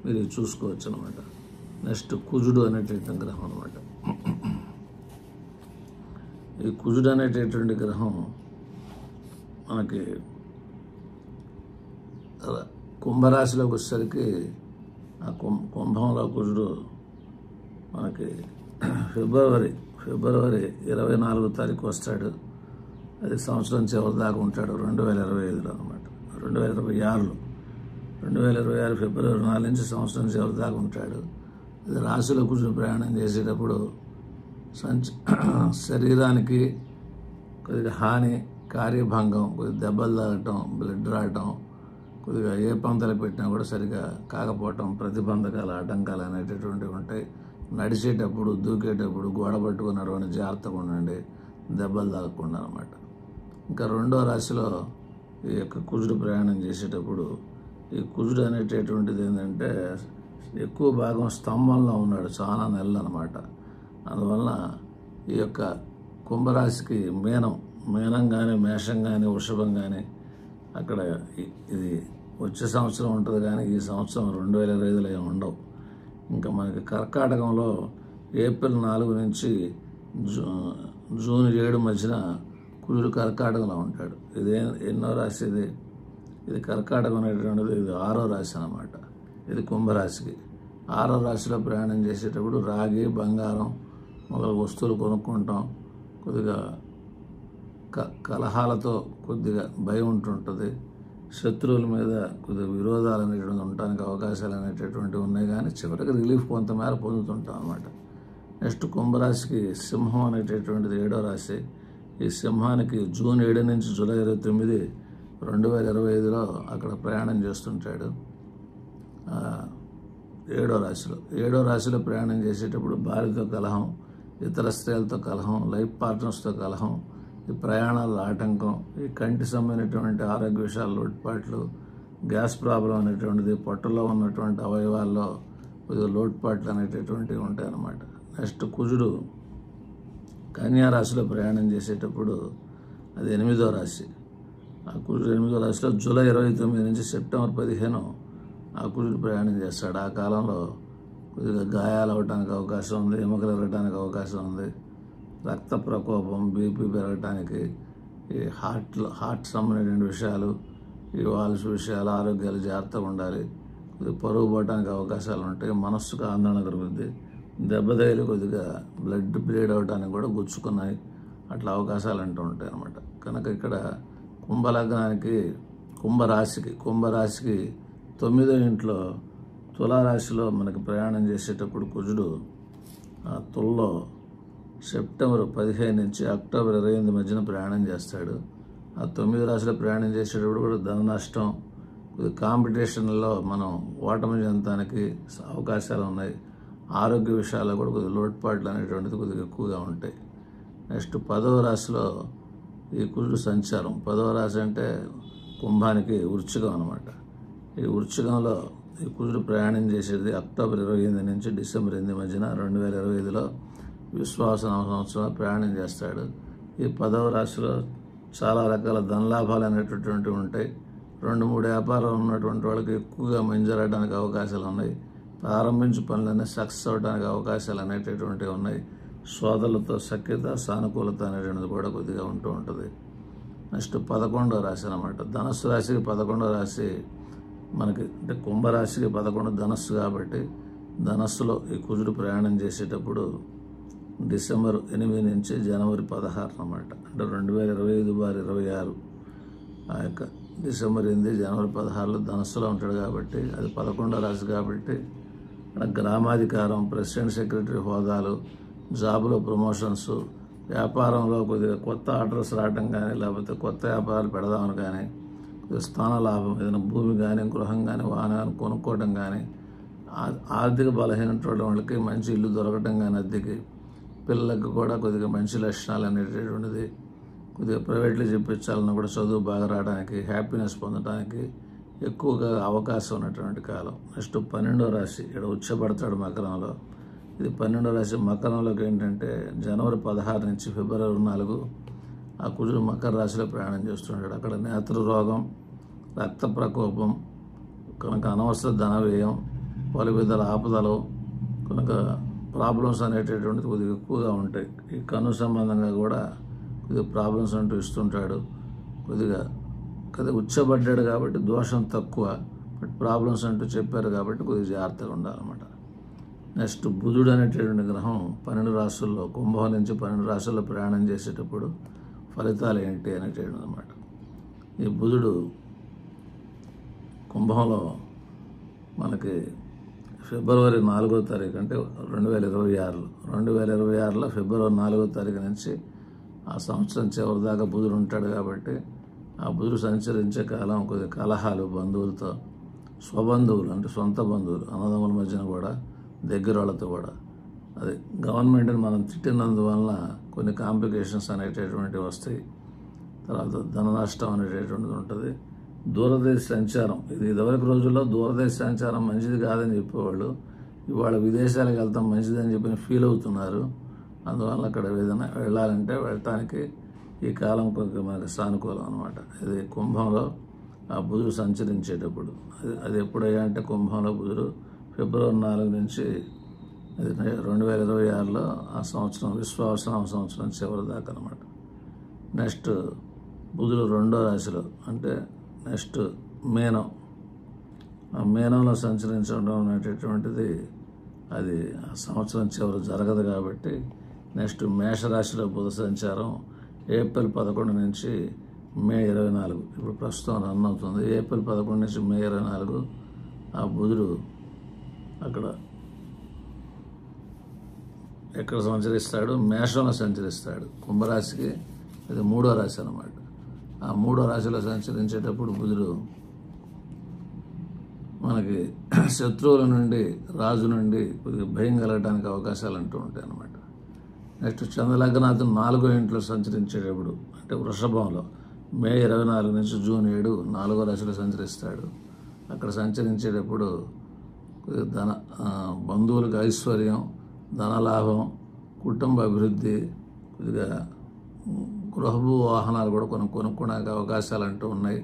మీరు చూసుకోవచ్చు అనమాట. నెక్స్ట్ కుజుడు అనేటటువంటి గ్రహం అనమాట. ఈ కుజుడు అనేటటువంటి గ్రహం మనకి కుంభరాశిలోకి వచ్చేసరికి ఆ కుంభంలో కుజుడు మనకి ఫిబ్రవరి 24వ తారీఖు వస్తాడు. అది సంవత్సరం చివరి దాకా ఉంటాడు 2025లో అనమాట. 2026లో 2026 ఫిబ్రవరి 4 నుంచి సంవత్సరం చివరి దాకా ఉంటాడు. ఇది రాశిలో కుజుడు ప్రయాణం చేసేటప్పుడు శరీరానికి కొద్దిగా హాని, కార్యభంగం, కొద్దిగా దెబ్బలు తాగటం, బ్లడ్ రావటం, కొద్దిగా ఏ పంతలు పెట్టినా కూడా సరిగా కాకపోవటం, ప్రతిబంధకాలు, ఆటంకాలు అనేటటువంటివి ఉంటాయి. నడిచేటప్పుడు, దూకేటప్పుడు గోడ పట్టుకుని నడవండి, జాగ్రత్తగా ఉండండి, దెబ్బలు తాగకుండా అనమాట. ఇంకా రెండో రాశిలో ఈ యొక్క కుజుడు ప్రయాణం చేసేటప్పుడు ఈ కుజుడు అనేటటువంటిది ఏంటంటే ఎక్కువ భాగం స్తంభంలో ఉన్నాడు, చాలా నెలలు అనమాట. అందువలన ఈ యొక్క కుంభరాశికి మీనం కానీ, మేషం కానీ, వృషభం కానీ అక్కడ ఇది వచ్చే సంవత్సరం ఉంటుంది, కానీ ఈ సంవత్సరం 2025లో ఏమి ఉండవు. ఇంకా మనకి కర్కాటకంలో ఏప్రిల్ 4 నుంచి జూన్ 7 మధ్యన కుజుడు కర్కాటకంలో ఉంటాడు. ఇది ఎన్నో రాశి ఇది కర్కాటకం అనేటువంటిది ఇది 6వ రాశి అన్నమాట. ఇది కుంభరాశికి 6వ రాశిలో ప్రయాణం చేసేటప్పుడు రాగి, బంగారం మొదలగు వస్తువులు కొనుక్కుంటాం. కొద్దిగా కలహాలతో కొద్దిగా భయం ఉంటుంటుంది. శత్రువుల మీద కొద్దిగా విరోధాలు అనేటువంటి ఉండటానికి అవకాశాలు అనేటటువంటివి ఉన్నాయి, కానీ చివరికి రిలీఫ్ కొంతమేర పొందుతుంటాం అన్నమాట. నెక్స్ట్ కుంభరాశికి సింహం అనేటటువంటిది 7వ రాశి. ఈ సింహానికి జూన్ 7 నుంచి జూలై 29, 2025లో అక్కడ ప్రయాణం చేస్తుంటాడు 7వ రాశిలో ప్రయాణం చేసేటప్పుడు భార్యతో కలహం, ఇతర స్త్రీలతో కలహం, లైఫ్ పార్ట్నర్స్తో కలహం, ఈ ప్రయాణాల ఆటంకం, ఈ కంటి సంబంధించినటువంటి ఆరోగ్య విషయాల లోటుపాట్లు, గ్యాస్ ప్రాబ్లం అనేటువంటిది, పొట్టలో ఉన్నటువంటి అవయవాల్లో కొద్దిగా లోటుపాట్లు అనేటటువంటివి ఉంటాయి అన్నమాట. నెక్స్ట్ కుజుడు కన్యా రాశిలో ప్రయాణం చేసేటప్పుడు అది 8వ రాశి. ఆ కుజుడు 8వ రాశిలో జూలై 29 నుంచి సెప్టెంబర్ 15 ఆ కుజుడు ప్రయాణం చేస్తాడు. ఆ కాలంలో కొద్దిగా గాయాలు అవ్వడానికి అవకాశం ఉంది, ఎముకలు ఎరగడానికి అవకాశం ఉంది, రక్త ప్రకోపం, బీపీ పెరగటానికి, ఈ హార్ట్ సంబంధించిన విషయాలు, ఈ వాల్స్ విషయాలు, ఆరోగ్యాలు జాగ్రత్తగా ఉండాలి. కొద్దిగా పరుగు పోవడానికి అవకాశాలు ఉంటాయి. మనస్సుకు ఆందోళన కలుగుద్ది. దెబ్బతగిలి కొద్దిగా బ్లడ్ బ్లీడ్ అవ్వడానికి కూడా గుచ్చుకున్నాయి, అట్లా అవకాశాలు అంటూ ఉంటాయి అన్నమాట. కనుక ఇక్కడ కుంభరాశికి 9వ ఇంట్లో తులారాశిలో మనకి ప్రయాణం చేసేటప్పుడు కుజుడు తులలో సెప్టెంబర్ 15 నుంచి అక్టోబర్ 28 మధ్యన ప్రయాణం చేస్తాడు. ఆ 9వ రాశిలో ప్రయాణం చేసేటప్పుడు కూడా ధన నష్టం, కాంపిటీషన్లో మనం ఓటమి చెందడానికి అవకాశాలు ఉన్నాయి. ఆరోగ్య విషయాల్లో కూడా కొద్దిగా లోటుపాట్లు అనేటువంటిది కొద్దిగా ఎక్కువగా ఉంటాయి. నెక్స్ట్ 10వ రాశిలో ఈ కుజుడు సంచారం. 10వ రాశి అంటే కుంభానికి వృశ్చికం అనమాట. ఈ వృశ్చికంలో ఈ కుజుడు ప్రయాణం చేసేది అక్టోబర్ 28 నుంచి డిసెంబర్ 8 మధ్యన 2025లో విశ్వాస సంవత్సరం ప్రయాణం చేస్తాడు. ఈ 10వ రాశిలో చాలా రకాల ధనలాభాలు అనేటటువంటివి ఉంటాయి. 2-3 వ్యాపారాలు ఉన్నటువంటి వాళ్ళకి ఎక్కువగా మంజరడానికి అవకాశాలు ఉన్నాయి. ప్రారంభించే పనులన్నీ సక్సెస్ అవ్వడానికి అవకాశాలు అనేటటువంటివి ఉన్నాయి. సోదరులతో సఖ్యత, సానుకూలత అనేటువంటిది కూడా కొద్దిగా ఉంటూ ఉంటుంది. నెక్స్ట్ 11వ రాశి అనమాట. ధనస్సు రాశికి 11వ రాశి మనకి అంటే కుంభరాశికి 11 ధనస్సు కాబట్టి ధనస్సులో ఈ కుజుడు ప్రయాణం చేసేటప్పుడు డిసెంబర్ 8 నుంచి జనవరి 16 అన్నమాట. అంటే 2025/26 ఆ యొక్క డిసెంబర్ 8, జనవరి 16లో ధనస్సులో ఉంటాడు కాబట్టి అది 11వ రాశి కాబట్టి గ్రామాధికారం, ప్రెసిడెంట్ సెక్రటరీ హోదాలు, జాబులో ప్రమోషన్స్, వ్యాపారంలో కొద్దిగా కొత్త ఆర్డర్స్ రావడం కానీ, లేకపోతే కొత్త వ్యాపారాలు పెడదామని కానీ, స్థాన లాభం, ఏదైనా భూమి కానీ, గృహం కానీ, వాహనాన్ని కొనుక్కోవడం కానీ, ఆర్థిక బలహీనటువంటి వాళ్ళకి మంచి ఇల్లు దొరకటం కానీ అద్దెకి, పిల్లలకు కూడా కొద్దిగా మంచి లక్షణాలు అనేటటువంటిది, కొద్దిగా ప్రైవేట్లో చెప్పించాలన్నా కూడా చదువు బాగా రావడానికి, హ్యాపీనెస్ పొందడానికి ఎక్కువగా అవకాశం ఉన్నటువంటి కాలం. నెక్స్ట్ 12వ రాశి ఇక్కడ ఉచ్చపడతాడు మకరంలో. ఇది 12వ రాశి. మకరంలోకి ఏంటంటే జనవరి 16 నుంచి ఫిబ్రవరి 4 ఆ కుజుడు మకర రాశిలో ప్రయాణం చేస్తుంటాడు. అక్కడ నేత్ర రోగం, రక్త ప్రకోపం, కనుక అనవసర ధన వ్యయం, పలు విధాల ఆపదలు, కనుక ప్రాబ్లమ్స్ అనేటటువంటిది కొద్దిగా ఎక్కువగా ఉంటాయి. ఈ కన్ను సంబంధంగా కూడా కొద్దిగా ప్రాబ్లమ్స్ అంటూ ఇస్తుంటాడు. కొద్దిగా ఉచ్చబడ్డాడు కాబట్టి దోషం తక్కువ, బట్ ప్రాబ్లమ్స్ అంటూ చెప్పారు కాబట్టి కొద్దిగా జాగ్రత్తగా ఉండాలన్నమాట. నెక్స్ట్ బుధుడు అనేటటువంటి గ్రహం 12 రాశుల్లో, కుంభం నుంచి 12 రాశుల్లో ప్రయాణం చేసేటప్పుడు ఫలితాలు ఏంటి అనేటటువంటి అనమాట. ఈ బుధుడు కుంభంలో మనకి ఫిబ్రవరి 4వ తారీఖు అంటే 2026లో ఫిబ్రవరి 4వ తారీఖు నుంచి ఆ సంవత్సరం చివరి దాకా బుధుడు ఉంటాడు కాబట్టి ఆ బుధుడు సంచరించే కాలం కొద్దిగా కలహాలు బంధువులతో, స్వబంధువులు అంటే సొంత బంధువులు, అన్నదమ్ముల మధ్యన కూడా, దగ్గర వాళ్ళతో కూడా, అది గవర్నమెంట్ని మనం తిట్టినందువలన కొన్ని కాంప్లికేషన్స్ అనేటటువంటివి వస్తాయి. తర్వాత ధన నష్టం అనేటటువంటిది ఉంటుంది. దూరదేశ సంచారం, ఇది ఇదివరకు రోజుల్లో దూరదేశ సంచారం మంచిది కాదని చెప్పేవాళ్ళు, ఇవాళ విదేశాలకు వెళ్తాం మంచిదని చెప్పి ఫీల్ అవుతున్నారు. అందువల్ల అక్కడ ఏదైనా వెళ్ళాలంటే వెళ్ళటానికి ఈ కాలం కొంచెం మనకి సానుకూలం అనమాట. ఇది కుంభంలో ఆ బుధుడు సంచరించేటప్పుడు, అది ఎప్పుడయ్యా అంటే కుంభంలో బుధుడు ఫిబ్రవరి 4 నుంచి అది 2026లో ఆ సంవత్సరం విశ్వావసనం సంవత్సరం చివరి దాకా అనమాట. నెక్స్ట్ బుధుడు 2వ రాశిలో అంటే నెక్స్ట్ మీనం, ఆ మీనంలో సంచరించడం అనేటటువంటిది అది ఆ సంవత్సరం చివరి జరగదు కాబట్టి నెక్స్ట్ మేషరాశిలో బుధ సంచారం ఏప్రిల్ 11 నుంచి మే 24, ఇప్పుడు ప్రస్తుతం రన్ అవుతుంది. ఏప్రిల్ 11 నుంచి మే 24 ఆ బుధుడు అక్కడ ఎక్కడ సంచరిస్తాడు? మేషంలో సంచరిస్తాడు. కుంభరాశికి ఇది 3వ రాశి అన్నమాట. ఆ 3వ రాశిలో సంచరించేటప్పుడు బుధుడు మనకి శత్రువుల నుండి, రాజు నుండి కొద్దిగా భయం కలగడానికి అవకాశాలు అంటూ ఉంటాయి అన్నమాట. నెక్స్ట్ చంద్రలగ్నాథుడు 4వ ఇంట్లో సంచరించేటప్పుడు అంటే వృషభంలో మే 24 నుంచి జూన్ 7 4వ రాశిలో సంచరిస్తాడు. అక్కడ సంచరించేటప్పుడు ధన, బంధువులకు ఐశ్వర్యం, ధనలాభం, కుటుంబ అభివృద్ధి, కొద్దిగా గృహభూ వాహనాలు కూడా కొనుక్కోవడానికి అవకాశాలు అంటూ ఉన్నాయి.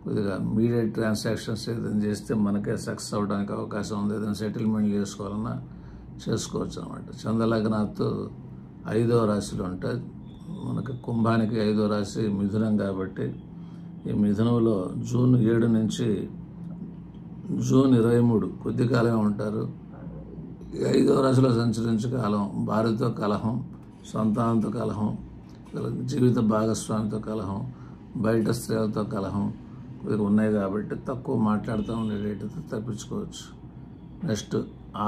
కొద్దిగా మీడియేట్ ట్రాన్సాక్షన్స్ ఏదైనా చేస్తే మనకే సక్సెస్ అవ్వడానికి అవకాశం ఉంది. ఏదైనా సెటిల్మెంట్ చేసుకోవాలన్నా చేసుకోవచ్చు అనమాట. చంద్రలగ్నాథ్ 5వ రాశిలో అంటే మనకి కుంభానికి 5వ రాశి మిథునం కాబట్టి ఈ మిథునంలో జూన్ 7 నుంచి జూన్ 23 కొద్ది కాలమే ఉంటారు. 5వ రాశిలో సంచరించే కాలం భార్యతో కలహం, సంతానంతో కలహం, జీవిత భాగస్వామితో కలహం, బయట స్త్రీలతో కలహం కొద్దిగా ఉన్నాయి కాబట్టి తక్కువ మాట్లాడుతూ ఉండేటైతే తప్పించుకోవచ్చు. నెక్స్ట్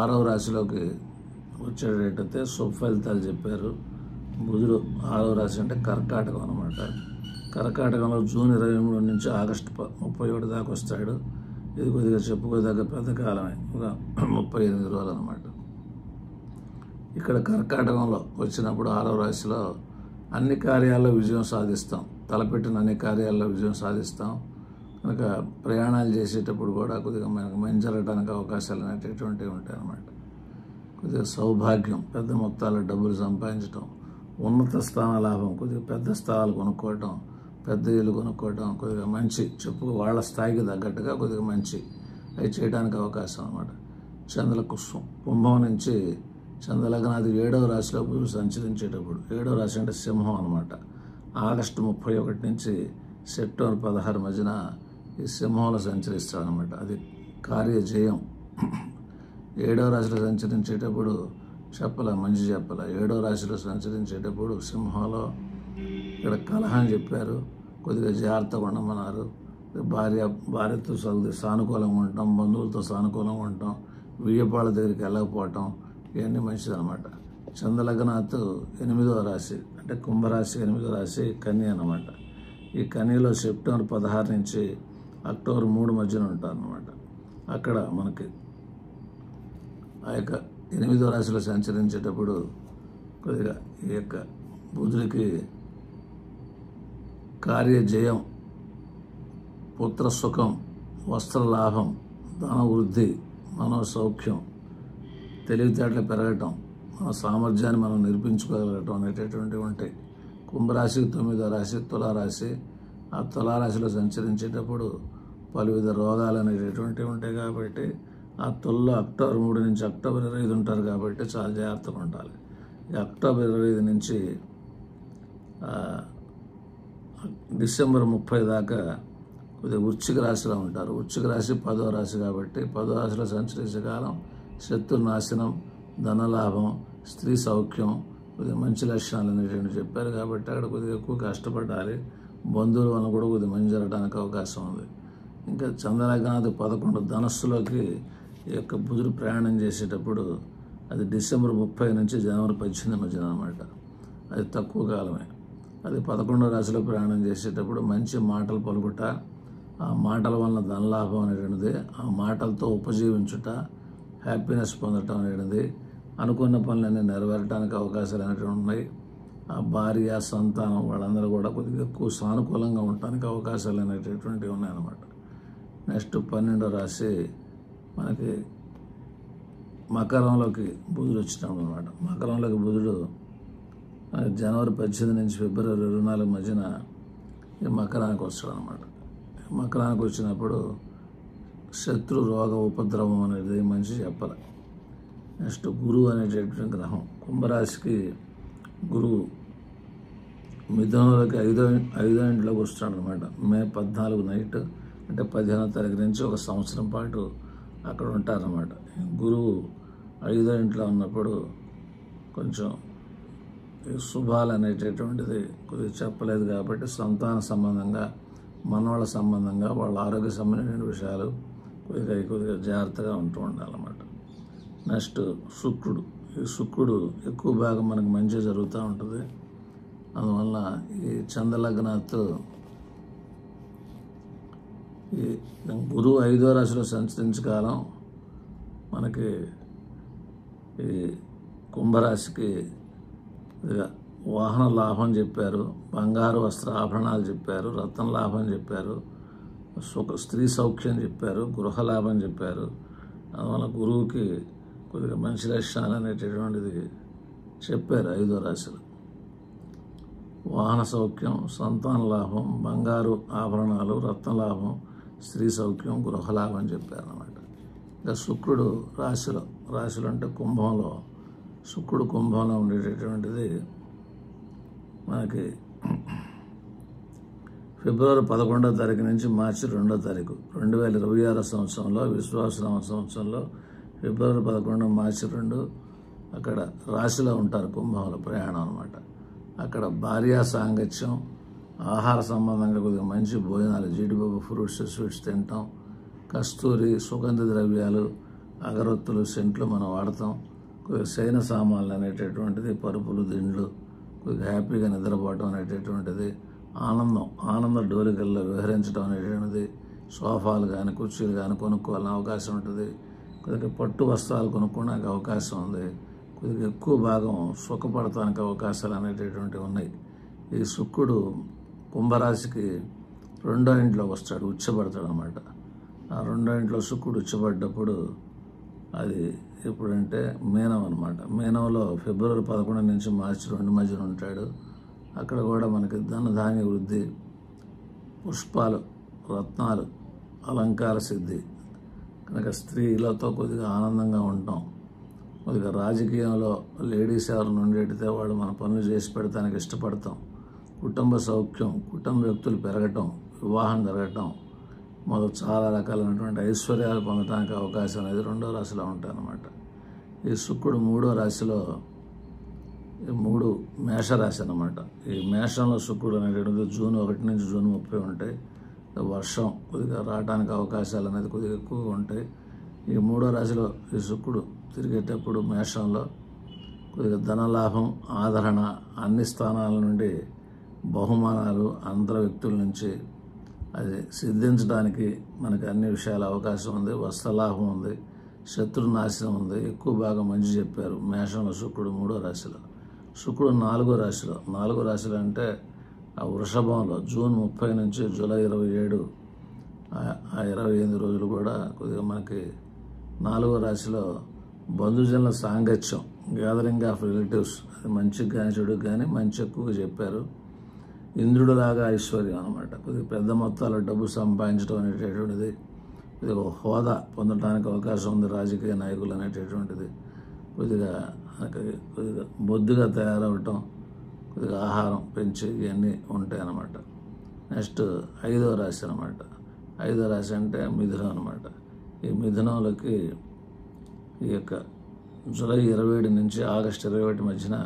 6వ రాశిలోకి వచ్చేటట్టయితే శుభ ఫలితాలు చెప్పారు. బుధుడు 6వ రాశి అంటే కర్కాటకం అనమాట. కర్కాటకంలో జూన్ 23 నుంచి ఆగస్టు 31 దాకా వస్తాడు. ఇది కొద్దిగా చెప్పుకోదగ్గ పెద్ద కాలమే, ఒక 38 రోజులు అనమాట. ఇక్కడ కర్కాటకంలో వచ్చినప్పుడు 6వ రాశిలో అన్ని కార్యాల్లో విజయం సాధిస్తాం, తలపెట్టిన అన్ని కార్యాల్లో విజయం సాధిస్తాం. కనుక ప్రయాణాలు చేసేటప్పుడు కూడా కొద్దిగా మనకు మంచి జరగడానికి అవకాశాలు అనేటటువంటివి ఉంటాయి అన్నమాట. కొద్దిగా సౌభాగ్యం, పెద్ద మొత్తాల డబ్బులు సంపాదించడం, ఉన్నత స్థాన లాభం, కొద్దిగా పెద్ద స్థానాలు కొనుక్కోవటం, పెద్ద ఇల్లు కొనుక్కోవటం, కొద్దిగా మంచి వాళ్ళ స్థాయికి తగ్గట్టుగా కొద్దిగా మంచి అవి చేయడానికి అవకాశం అన్నమాట. కుంభం నుంచి చంద్రలగ్నాథ్ 7వ రాశిలో బుధుడు సంచరించేటప్పుడు, 7వ రాశి అంటే సింహం అనమాట. ఆగస్టు 31 నుంచి సెప్టెంబర్ 16 మధ్యన ఈ సింహంలో సంచరిస్తాడనమాట. అది కార్యజయం. 7వ రాశిలో సంచరించేటప్పుడు మంచి చెప్పాల. 7వ రాశిలో సంచరించేటప్పుడు సింహంలో ఇక్కడ కలహం చెప్పారు, కొద్దిగా జాగ్రత్తగా ఉండమన్నారు. భార్యతో సానుకూలంగా ఉండటం, బంధువులతో సానుకూలంగా ఉండటం, వియ్యపాళ్ళ దగ్గరికి వెళ్ళకపోవటం, ఇవన్నీ మంచిదన్నమాట. చంద్రలగ్నాథ్ 8వ రాశి అంటే కుంభరాశి 8వ రాశి కన్య అన్నమాట. ఈ కన్యలో సెప్టెంబర్ 16 నుంచి అక్టోబర్ 3 మధ్యన ఉంటారన్నమాట. అక్కడ మనకి ఆ యొక్క 8వ రాశిలో సంచరించేటప్పుడు కొద్దిగా ఈ యొక్క బుధుడికి కార్యజయం, పుత్ర సుఖం, వస్త్ర లాభం, ధన వృద్ధి, మనోసౌఖ్యం, తెలివితేటలు పెరగటం, మన సామర్థ్యాన్ని మనం నిరూపించుకోగలగటం అనేటటువంటివి ఉంటాయి. కుంభరాశికి 9వ రాశి తులారాశి. ఆ తులారాశిలో సంచరించేటప్పుడు పలువిధ రోగాలు అనేటటువంటివి ఉంటాయి కాబట్టి ఆ తుల్లో అక్టోబర్ 3 నుంచి అక్టోబర్ 25 ఉంటారు కాబట్టి చాలా జాగ్రత్తగా ఉండాలి. ఈ అక్టోబర్ 25 నుంచి డిసెంబర్ 30 దాకా కొద్దిగా వృశ్చిక రాశిలో ఉంటారు. వృశ్చిక రాశి 10వ రాశి కాబట్టి 10వ రాశిలో సంచరించే కాలం శత్రు నాశనం, ధనలాభం, స్త్రీ సౌఖ్యం, కొద్దిగా మంచి లక్షణాలు అనేటువంటి చెప్పారు కాబట్టి అక్కడ కొద్దిగా ఎక్కువ కష్టపడాలి. బంధువుల వల్ల కూడా కొద్దిగా మంచి జరగడానికి అవకాశం ఉంది. ఇంకా చంద్రలగ్నాథ్ 11 ధనస్సులోకి ఈ యొక్క బుధుడు ప్రయాణం చేసేటప్పుడు అది డిసెంబర్ 30 నుంచి జనవరి 18 మధ్యన అనమాట. అది తక్కువ కాలమే. అది 11వ రాశిలో ప్రయాణం చేసేటప్పుడు మంచి మాటలు పలుకుట, ఆ మాటల వలన ధనలాభం అనేటువంటిది, ఆ మాటలతో ఉపజీవించుట, హ్యాపీనెస్ పొందటం అనేటువంటిది, అనుకున్న పనులన్నీ నెరవేరడానికి అవకాశాలు అనేటువంటి ఉన్నాయి. ఆ భార్య, సంతానం వాళ్ళందరూ కూడా కొద్దిగా ఎక్కువ సానుకూలంగా ఉండటానికి అవకాశాలు అనేటటువంటివి ఉన్నాయన్నమాట. నెక్స్ట్ 12వ రాశి మనకి మకరంలోకి బుధుడు వచ్చినప్పుడు అనమాట. మకరంలోకి బుధుడు జనవరి 18 నుంచి ఫిబ్రవరి 24 మధ్యన ఈ మకరానికి వస్తాడు అనమాట. మకరానికి వచ్చినప్పుడు శత్రు రోగ ఉపద్రవం అనేది మంచి చెప్పాలి. నెక్స్ట్ గురువు అనేటటువంటి గ్రహం కుంభరాశికి గురువు మిథునంలోకి ఐదో ఇంట్లోకి వస్తాడు అనమాట. మే 14 నైట్ అంటే 15వ తారీఖు నుంచి ఒక సంవత్సరం పాటు అక్కడ ఉంటారన్నమాట. గురువు 5వ ఇంట్లో ఉన్నప్పుడు కొంచెం శుభాలు అనేటటువంటిది కొద్దిగా చెప్పలేదు కాబట్టి సంతాన సంబంధంగా, మనవాళ్ళ సంబంధంగా, వాళ్ళ ఆరోగ్య సంబంధించిన విషయాలు కొద్దిగా జాగ్రత్తగా ఉంటూ ఉండాలన్నమాట. నెక్స్ట్ శుక్రుడు. ఈ శుక్రుడు ఎక్కువ భాగం మనకు మంచి జరుగుతూ ఉంటుంది. అందువల్ల ఈ చంద్రలగ్నాతో ఈ గురువు 5వ రాశిలో సంచరించే కాలం మనకి ఈ కుంభరాశికి వాహన లాభం చెప్పారు, బంగారు వస్త్ర ఆభరణాలు చెప్పారు, రత్న లాభం చెప్పారు, స్త్రీ సౌఖ్యం చెప్పారు, గృహ లాభం చెప్పారు. అందువల్ల గురువుకి కొద్దిగా మంచి లక్షణాలు అనేటటువంటిది చెప్పారు 5వ రాశిలో. వాహన సౌఖ్యం, సంతాన లాభం, బంగారు ఆభరణాలు, రత్న లాభం, స్త్రీ సౌఖ్యం, గృహ లాభం చెప్పారు అన్నమాట. ఇంకా శుక్రుడు రాశిలో అంటే కుంభంలో, శుక్రుడు కుంభంలో ఉండేటటువంటిది మనకి ఫిబ్రవరి 11వ తారీఖు నుంచి మార్చి 2వ తారీఖు 2026 సంవత్సరంలో, విశ్వాసనామ సంవత్సరంలో ఫిబ్రవరి 11, మార్చి 2 అక్కడ రాశిలో ఉంటారు. కుంభంలో ప్రయాణం అనమాట. అక్కడ భార్యా సాంగత్యం, ఆహార సంబంధంగా కొద్దిగా మంచి భోజనాలు, జీడిపప్పు, ఫ్రూట్స్, స్వీట్స్ తింటాం, కస్తూరి, సుగంధ ద్రవ్యాలు, అగరొత్తులు, సెంట్లు మనం వాడతాం. కొద్దిగా శయన సామాన్లు అనేటటువంటిది, పరుపులు, దిండ్లు, కొద్దిగా హ్యాపీగా నిద్రపోవటం అనేటటువంటిది, ఆనంద డోలికల్లో విహరించడం అనేటువంటిది, సోఫాలు కానీ కుర్చీలు కానీ కొనుక్కోవాలని అవకాశం ఉంటుంది. కొద్దిగా పట్టు వస్త్రాలు కొనుక్కోవడానికి అవకాశం ఉంది. కొద్దిగా ఎక్కువ భాగం సుఖపడటానికి అవకాశాలు అనేటటువంటివి ఉన్నాయి. ఈ శుక్రుడు కుంభరాశికి 2వ ఇంట్లోకి వస్తాడు, ఉచ్చబడతాడు అనమాట. ఆ 2వ ఇంట్లో శుక్రుడు ఉచ్చబడ్డప్పుడు అది ఎప్పుడంటే మీనం అనమాట. మీనంలో ఫిబ్రవరి 11 నుంచి మార్చి 2 మధ్యన ఉంటాడు. అక్కడ కూడా మనకి ధనధాన్య వృద్ధి, పుష్పాలు, రత్నాలు, అలంకార సిద్ధి, కనుక స్త్రీలతో కొద్దిగా ఆనందంగా ఉంటాం. కొద్దిగా రాజకీయంలో లేడీస్ ఎవరిని ఉండేటితే వాళ్ళు మన పనులు చేసి పెడతానికి ఇష్టపడతాం. కుటుంబ సౌఖ్యం, కుటుంబ వ్యక్తులు పెరగటం, వివాహం జరగటం మొదలు చాలా రకాలైనటువంటి ఐశ్వర్యాలు పొందడానికి అవకాశం అనేది 2వ రాశిలో ఉంటాయన్నమాట. ఈ శుక్రుడు 3వ రాశిలో, ఈ 3 మేషరాశి అన్నమాట. ఈ మేషంలో శుక్రుడు అనేటువంటిది జూన్ 1 నుంచి జూన్ 30 ఉంటాయి. వర్షం కొద్దిగా రావడానికి అవకాశాలు అనేది కొద్దిగా ఎక్కువగా ఉంటాయి. ఈ 3వ రాశిలో ఈ శుక్రుడు తిరిగేటప్పుడు మేషంలో కొద్దిగా ధనలాభం, ఆదరణ, అన్ని స్థానాల నుండి బహుమానాలు, అంతర వ్యక్తుల నుంచి అది సిద్ధించడానికి మనకి అన్ని విషయాల అవకాశం ఉంది. వస్త్రలాభం ఉంది, శత్రునాశనం ఉంది, ఎక్కువ భాగం మంచి చెప్పారు. మేషంలో శుక్రుడు 3వ రాశిలో. శుక్రుడు 4వ రాశిలో. 4వ రాశిలో అంటే ఆ వృషభంలో జూన్ 30 నుంచి జూలై 27 ఆ 28 రోజులు కూడా కొద్దిగా మనకి 4వ రాశిలో బంధుజనుల సాంగత్యం, గ్యాదరింగ్ ఆఫ్ రిలేటివ్స్, అది మంచికి కానీ చెడుకు కానీ మంచి ఎక్కువగా చెప్పారు. ఇంద్రుడిలాగా ఐశ్వర్యం అనమాట. కొద్దిగా పెద్ద మొత్తాల డబ్బు సంపాదించడం అనేటటువంటిది, కొద్దిగా హోదా పొందడానికి అవకాశం ఉంది. రాజకీయ నాయకులు అనేటటువంటిది కొద్దిగా బొద్దుగా తయారవటం, కొద్దిగా ఆహారం పెంచి ఇవన్నీ ఉంటాయి అన్నమాట. నెక్స్ట్ 5వ రాశి అనమాట. 5వ రాశి అంటే మిథునం అనమాట. ఈ మిథునంలోకి ఈ యొక్క జూలై 27 నుంచి ఆగస్టు 21 మధ్యన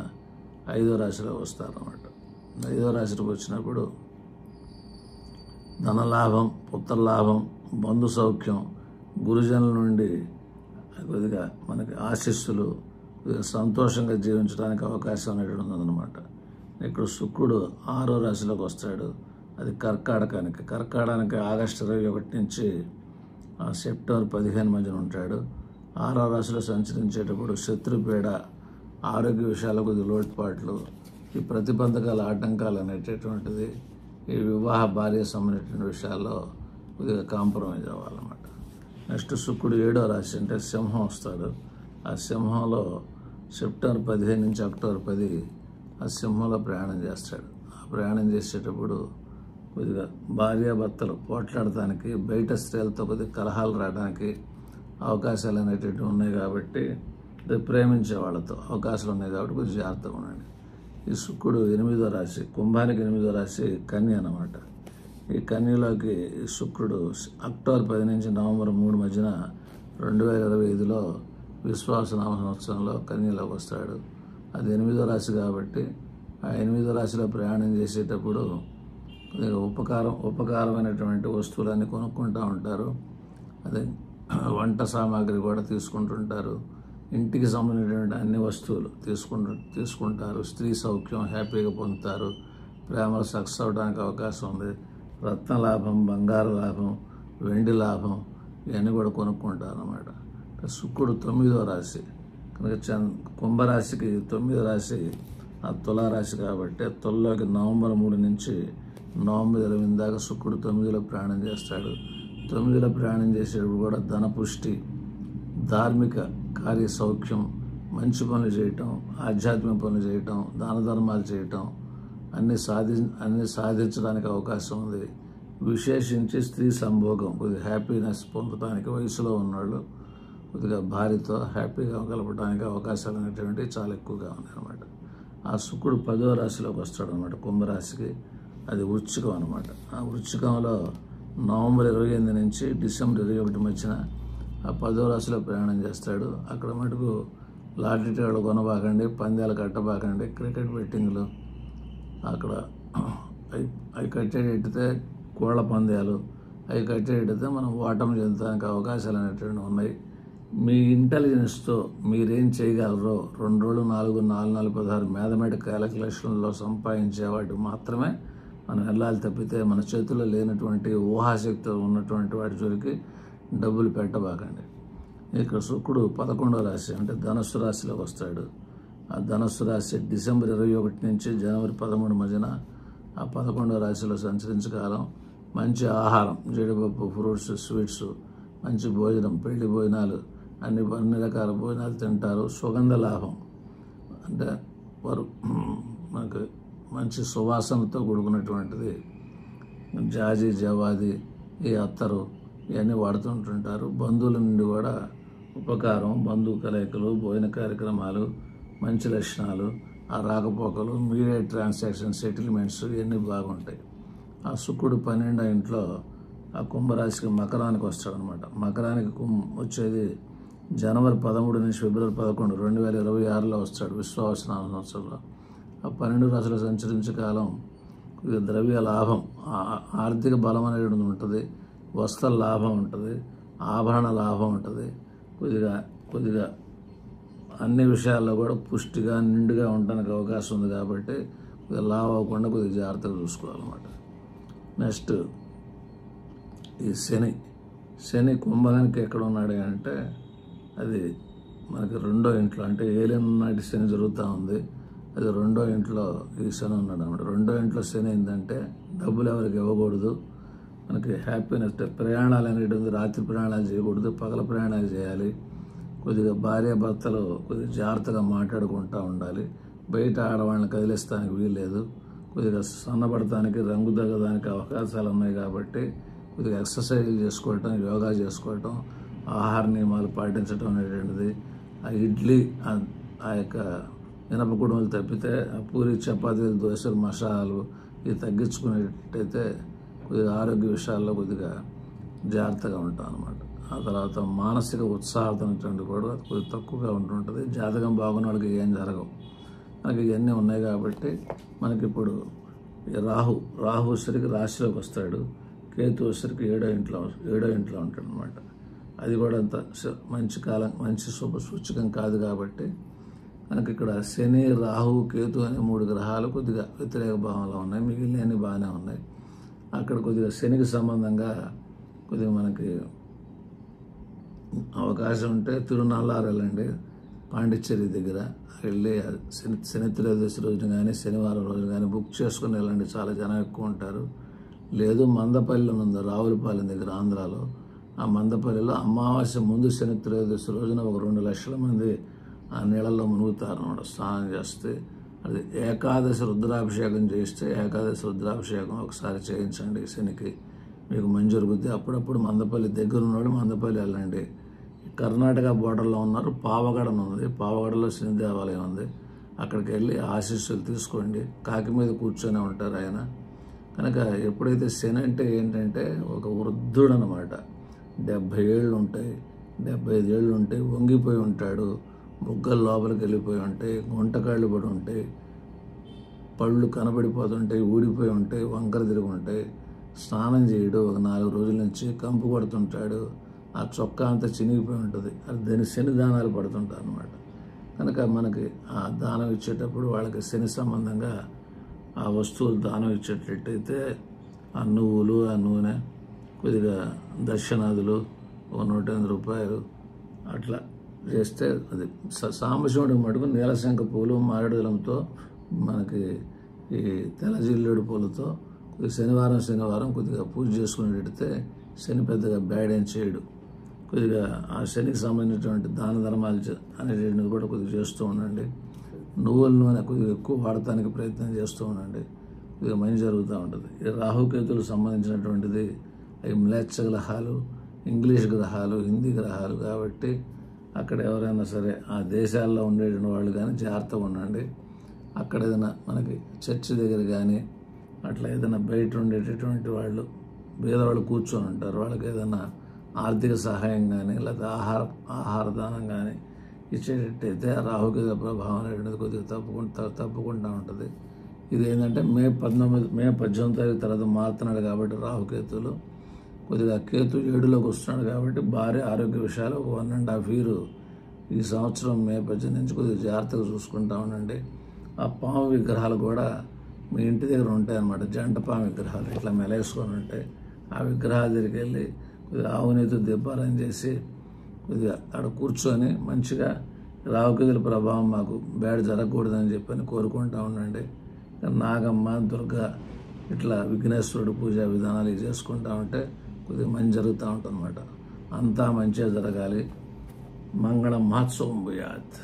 5వ రాశిలో వస్తారన్నమాట. 5వ రాశిలోకి వచ్చినప్పుడు ధనలాభం, పుత్రలాభం, బంధు సౌఖ్యం, గురుజనుల నుండి కొద్దిగా మనకి ఆశీస్సులు, కొద్దిగా సంతోషంగా జీవించడానికి అవకాశం అనేటువంటి ఉందన్నమాట. ఇక్కడ శుక్రుడు 6వ రాశిలోకి వస్తాడు. అది కర్కాటకానికి ఆగస్టు 21 నుంచి సెప్టెంబర్ 15 మధ్యన ఉంటాడు. 6వ రాశిలో సంచరించేటప్పుడు శత్రుపీడ, ఆరోగ్య విషయాల్లో కొద్దిగా లోటుపాట్లు, ఈ ప్రతిబంధకాల ఆటంకాలు అనేటటువంటిది, ఈ వివాహ భార్య సంబంధించిన విషయాల్లో కొద్దిగా కాంప్రమైజ్ అవ్వాలన్నమాట. నెక్స్ట్ శుక్రుడు 7వ రాశి అంటే సింహం వస్తాడు. ఆ సింహంలో సెప్టెంబర్ 15 నుంచి అక్టోబర్ 10 ఆ సింహంలో ప్రయాణం చేస్తాడు. ఆ ప్రయాణం చేసేటప్పుడు కొద్దిగా భార్యాభర్తలు పోట్లాడటానికి, బయట స్త్రీలతో కొద్దిగా కలహాలు రావడానికి అవకాశాలు అనేటువంటివి ఉన్నాయి. కాబట్టి ప్రేమించే వాళ్ళతో అవకాశాలు ఉన్నాయి కాబట్టి కొద్దిగా జాగ్రత్తగా ఉండండి. ఈ శుక్రుడు 8వ రాశి, కుంభానికి 8వ రాశి కన్య అన్నమాట. ఈ కన్యలోకి శుక్రుడు అక్టోబర్ 10 నుంచి నవంబర్ 3 మధ్యన 2025లో విశ్వాసనామ సంవత్సరంలో కన్యలోకి వస్తాడు. అది 8వ రాశి కాబట్టి ఆ 8వ రాశిలో ప్రయాణం చేసేటప్పుడు ఉపకారమైనటువంటి వస్తువులన్నీ కొనుక్కుంటూ ఉంటారు. అదే వంట సామాగ్రి కూడా తీసుకుంటుంటారు. ఇంటికి సంబంధించినటువంటి అన్ని వస్తువులు తీసుకుంటారు. స్త్రీ సౌఖ్యం హ్యాపీగా పొందుతారు. ప్రేమలు సక్సెస్ అవడానికి అవకాశం ఉంది. రత్న లాభం, బంగారు లాభం, వెండి లాభం ఇవన్నీ కూడా కొనుక్కుంటారు అన్నమాట. శుక్రుడు 9వ రాశి కనుక కుంభరాశికి 9వ రాశి ఆ తులారాశి కాబట్టి తులలోకి నవంబర్ 3 నుంచి నవంబర్ 20 దాకా శుక్రుడు 9లో ప్రయాణం చేస్తాడు. 9లో ప్రయాణం చేసేటప్పుడు కూడా ధనపుష్టి, ధార్మిక కార్య సౌఖ్యం, మంచి పనులు చేయటం, ఆధ్యాత్మిక పనులు చేయటం, దాన ధర్మాలు చేయటం అన్నీ సాధించడానికి అవకాశం ఉంది. విశేషించి స్త్రీ సంభోగం, కొద్దిగా హ్యాపీనెస్ పొందడానికి వయసులో ఉన్నవాళ్ళు కొద్దిగా భార్యతో హ్యాపీగా గలపడానికి అవకాశాలు అనేటువంటివి చాలా ఎక్కువగా ఉన్నాయన్నమాట. ఆ శుక్రుడు 10వ రాశిలోకి వస్తాడు అనమాట, కుంభరాశికి. అది వృశ్చికం అనమాట. ఆ వృశ్చికంలో నవంబర్ 28 నుంచి డిసెంబర్ 21 మధ్యన ఆ 10వ రాశిలో ప్రయాణం చేస్తాడు. అక్కడ మటుకు లాటరీ టికెట్లు కొనబాకండి, పందాలు కట్టబాకండి, క్రికెట్ బెట్టింగ్లు, అక్కడ అవి కట్టేటట్టితే కోళ్ల పందాలు, అవి కట్టేటట్టితే మనం ఓటమి చెందడానికి అవకాశాలు అనేటువంటి ఉన్నాయి. మీ ఇంటెలిజెన్స్తో మీరేం చేయగలరో 2 రోజులు 4, 4, 16 మ్యాథమెటిక్ క్యాలిక్యులేషన్లో సంపాదించే వాటికి మాత్రమే మనం వెళ్ళాలి తప్పితే మన చేతుల్లో లేనటువంటి ఊహాశక్తి ఉన్నటువంటి వాటి జోలికి డబ్బులు పెట్టబాకండి. ఇక్కడ శుక్రుడు 11వ రాశి అంటే ధనుస్సు రాశిలోకి వస్తాడు. ఆ ధనుస్సు రాశి డిసెంబర్ 21 నుంచి జనవరి 13 మధ్యన ఆ 11వ రాశిలో సంచరించకాలం. మంచి ఆహారం, జీడిపప్పు, ఫ్రూట్స్, స్వీట్స్, మంచి భోజనం, పెళ్లి భోజనాలు, అన్ని రకాల భోజనాలు తింటారు. సుగంధ లాభం అంటే వారు మనకు మంచి సువాసనతో కూడుకున్నటువంటిది జాజి, జవాది, ఈ అత్తరు ఇవన్నీ వాడుతుంటుంటారు. బంధువుల నుండి కూడా ఉపకారం, బంధువు కలయికలు, భోజన కార్యక్రమాలు, మంచి లక్షణాలు, ఆ రాకపోకలు, మీడియేట్ ట్రాన్సాక్షన్, సెటిల్మెంట్స్ ఇవన్నీ బాగుంటాయి. ఆ శుక్రుడు 12వ ఇంట్లో ఆ కుంభరాశికి మకరానికి వస్తాడు అనమాట. మకరానికి వచ్చేది జనవరి 13 నుంచి ఫిబ్రవరి 11, 2026లో వస్తాడు విశ్వావసనామ సంవత్సరంలో. ఆ 12 రాశులు సంచరించే కాలం కొద్దిగా ద్రవ్య లాభం, ఆర్థిక బలం అనేది ఉంటుంది, వస్త్ర లాభం ఉంటుంది, ఆభరణ లాభం ఉంటుంది. కొద్దిగా అన్ని విషయాల్లో కూడా పుష్టిగా నిండుగా ఉండడానికి అవకాశం ఉంది. కాబట్టి కొద్దిగా లాభం అవ్వకుండా కొద్దిగా జాగ్రత్తగా చూసుకోవాలన్నమాట. నెక్స్ట్ ఈ శని కుంభానికి ఎక్కడ ఉన్నాడు అంటే అది మనకి 2వ ఇంట్లో అంటే ఏలియన్ నాటి శని జరుగుతూ ఉంది. అది 2వ ఇంట్లో ఈ శని ఉన్నాడు అనమాట. 2వ ఇంట్లో శని ఏంటంటే డబ్బులు ఎవరికి ఇవ్వకూడదు, మనకి హ్యాపీనెస్, ప్రయాణాలు అనేది ఉంది. రాత్రి ప్రయాణాలు చేయకూడదు, పగల ప్రయాణాలు చేయాలి. కొద్దిగా భార్యాభర్తలు కొద్దిగా జాగ్రత్తగా మాట్లాడుకుంటూ ఉండాలి. బయట ఆడవాళ్ళని కదిలిస్తానికి వీల్లేదు. కొద్దిగా సన్నబడటానికి, రంగు తగ్గడానికి అవకాశాలు ఉన్నాయి. కాబట్టి కొద్దిగా ఎక్సర్సైజ్ చేసుకోవటం, యోగా చేసుకోవటం, ఆహార నియమాలు పాటించడం అనేటువంటిది, ఆ ఇడ్లీ, ఆ యొక్క మినప కుడుములు తప్పితే పూరి, చపాతీలు, దోశలు, మసాలాలు ఇవి తగ్గించుకునేటైతే కొద్దిగా ఆరోగ్య విషయాల్లో కొద్దిగా జాగ్రత్తగా ఉంటాం అన్నమాట. ఆ తర్వాత మానసిక ఉత్సాహం అనేటువంటి కూడా కొద్దిగా తక్కువగా ఉంటుంటుంది. జాతకం బాగున్న వాళ్ళకి ఏం జరగవు. మనకి ఇవన్నీ ఉన్నాయి కాబట్టి మనకి ఇప్పుడు రాహు వచ్చరికి రాశిలోకి వస్తాడు. కేతు వచ్చరికి 7వ ఇంట్లో ఉంటాడు అనమాట. అది కూడా అంత మంచి కాలం, మంచి సూచకం కాదు. కాబట్టి మనకి ఇక్కడ శని, రాహు, కేతు అనే 3 గ్రహాలు కొద్దిగా వ్యతిరేక భావంలో ఉన్నాయి. మిగిలినవి బాగానే ఉన్నాయి. అక్కడ కొద్దిగా శనికి సంబంధంగా కొద్దిగా మనకి అవకాశం ఉంటే తిరునల్లారు వెళ్ళండి, పాండిచ్చేరి దగ్గర వెళ్ళి శని త్రయోదశి రోజున కానీ శనివారం రోజున కానీ బుక్ చేసుకుని వెళ్ళండి, చాలా జనం ఎక్కువ ఉంటారు. లేదు మందపల్లి ఉంది రావులపాలెం దగ్గర ఆంధ్రాలో, ఆ మందపల్లిలో అమావాస్య ముందు శని త్రయోదశి రోజున ఒక 2 లక్షల మంది ఆ నీళ్ళల్లో మునుగుతారు అన్నమాట. స్నానం చేస్తే అది ఏకాదశి రుద్రాభిషేకం చేస్తే ఏకాదశి రుద్రాభిషేకం ఒకసారి చేయించండి, శనికి మీకు మంచి జరుగుద్ది. అప్పుడప్పుడు మందపల్లి దగ్గర ఉన్నాడు మందపల్లి వెళ్ళండి. కర్ణాటక బోర్డర్లో ఉన్నారు, పావగడన ఉంది, పావగడలో శని దేవాలయం ఉంది, అక్కడికి వెళ్ళి ఆశీస్సులు తీసుకోండి. కాకి మీద కూర్చొని ఉంటారు ఆయన. కనుక ఎప్పుడైతే శని అంటే ఏంటంటే ఒక వృద్ధుడు అనమాట. 70 ఏళ్ళు ఉంటాయి, 75 ఏళ్ళు ఉంటాయి, వంగిపోయి ఉంటాడు, బుగ్గలు లోపలికి వెళ్ళిపోయి ఉంటాయి, గుంటకాళ్ళు పడి ఉంటాయి, పళ్ళు కనబడిపోతుంటాయి, ఊడిపోయి ఉంటాయి, వంకర తిరిగి ఉంటాయి. స్నానం చేయడు, ఒక 4 రోజుల నుంచి కంపు కొడుతుంటాడు, ఆ చొక్కా అంతా చినిగిపోయి ఉంటుంది. అది దాని శని దానాలు పడుతుంటారు అనమాట. కనుక మనకి ఆ దానం ఇచ్చేటప్పుడు వాళ్ళకి శని సంబంధంగా ఆ వస్తువులు దానం ఇచ్చేటట్టయితే ఆ నువ్వులు, ఆ నూనె, కొద్దిగా దర్శనాదులు, ఒక 108 రూపాయలు అట్లా చేస్తే అది సాంబశివుడికి మటుకు నీలశంఖ పూలు, మారేడుదలంతో మనకి ఈ తెల్లజిల్లేడు పూలతో శనివారం కొద్దిగా పూజ చేసుకునేటైతే శని పెద్దగా బ్యాడ్ ఏం చేయడు. కొద్దిగా ఆ శనికి సంబంధించినటువంటి దాన ధర్మాలు అనేటువంటిది కూడా కొద్దిగా చేస్తూ ఉండండి. నువ్వుల నూనె కొద్దిగా ఎక్కువ వాడటానికి ప్రయత్నం చేస్తూ ఉండండి, కొద్దిగా మంచి జరుగుతూ ఉంటుంది. ఈ రాహుకేతులకు సంబంధించినటువంటిది అవి మ్లేచ్ఛ గ్రహాలు, ఇంగ్లీష్ గ్రహాలు, హిందీ గ్రహాలు. కాబట్టి అక్కడ ఎవరైనా సరే ఆ దేశాల్లో ఉండేటువంటి వాళ్ళు కానీ జాగ్రత్తగా ఉండండి. అక్కడ ఏదైనా మనకి చర్చి దగ్గర కానీ అట్లా ఏదైనా బయట ఉండేటటువంటి వాళ్ళు పేదవాళ్ళు కూర్చొని ఉంటారు, వాళ్ళకి ఏదైనా ఆర్థిక సహాయం కానీ లేకపోతే ఆహార దానం కానీ ఇచ్చేటట్టయితే రాహుకేతు ప్రభావం అనేటువంటిది కొద్దిగా తప్పుకుంటూ ఉంటుంది. ఇది ఏంటంటే మే 18 తారీఖు తర్వాత మారుతున్నాడు కాబట్టి రాహుకేతులు కొద్దిగా కేతు 7లోకి వస్తున్నాడు కాబట్టి భారీ ఆరోగ్య విషయాలు 1.5 year ఈ సంవత్సరం మే 18 నుంచి కొద్దిగా జాగ్రత్తగా చూసుకుంటా ఉండండి. ఆ పాము విగ్రహాలు కూడా మీ ఇంటి దగ్గర ఉంటాయి అన్నమాట, జంట పాము విగ్రహాలు ఇట్లా మెలేసుకొని ఉంటాయి. ఆ విగ్రహాల దగ్గరికి వెళ్ళి కొద్దిగా ఆవునేతో దీపారాయణ చేసి కొద్దిగా అక్కడ కూర్చొని మంచిగా రాహుకేతుల ప్రభావం మాకు బ్యాడ్ జరగకూడదని చెప్పని కోరుకుంటా ఉండండి. నాగమ్మ, దుర్గా ఇట్లా విఘ్నేశ్వరుడు పూజా విధానాలు చేసుకుంటా ఉంటే కొద్దిగా మంచి జరుగుతూ ఉంటుంది అన్నమాట. అంతా మంచిగా జరగాలి. మంగళం మహోత్సవం భూయాత్.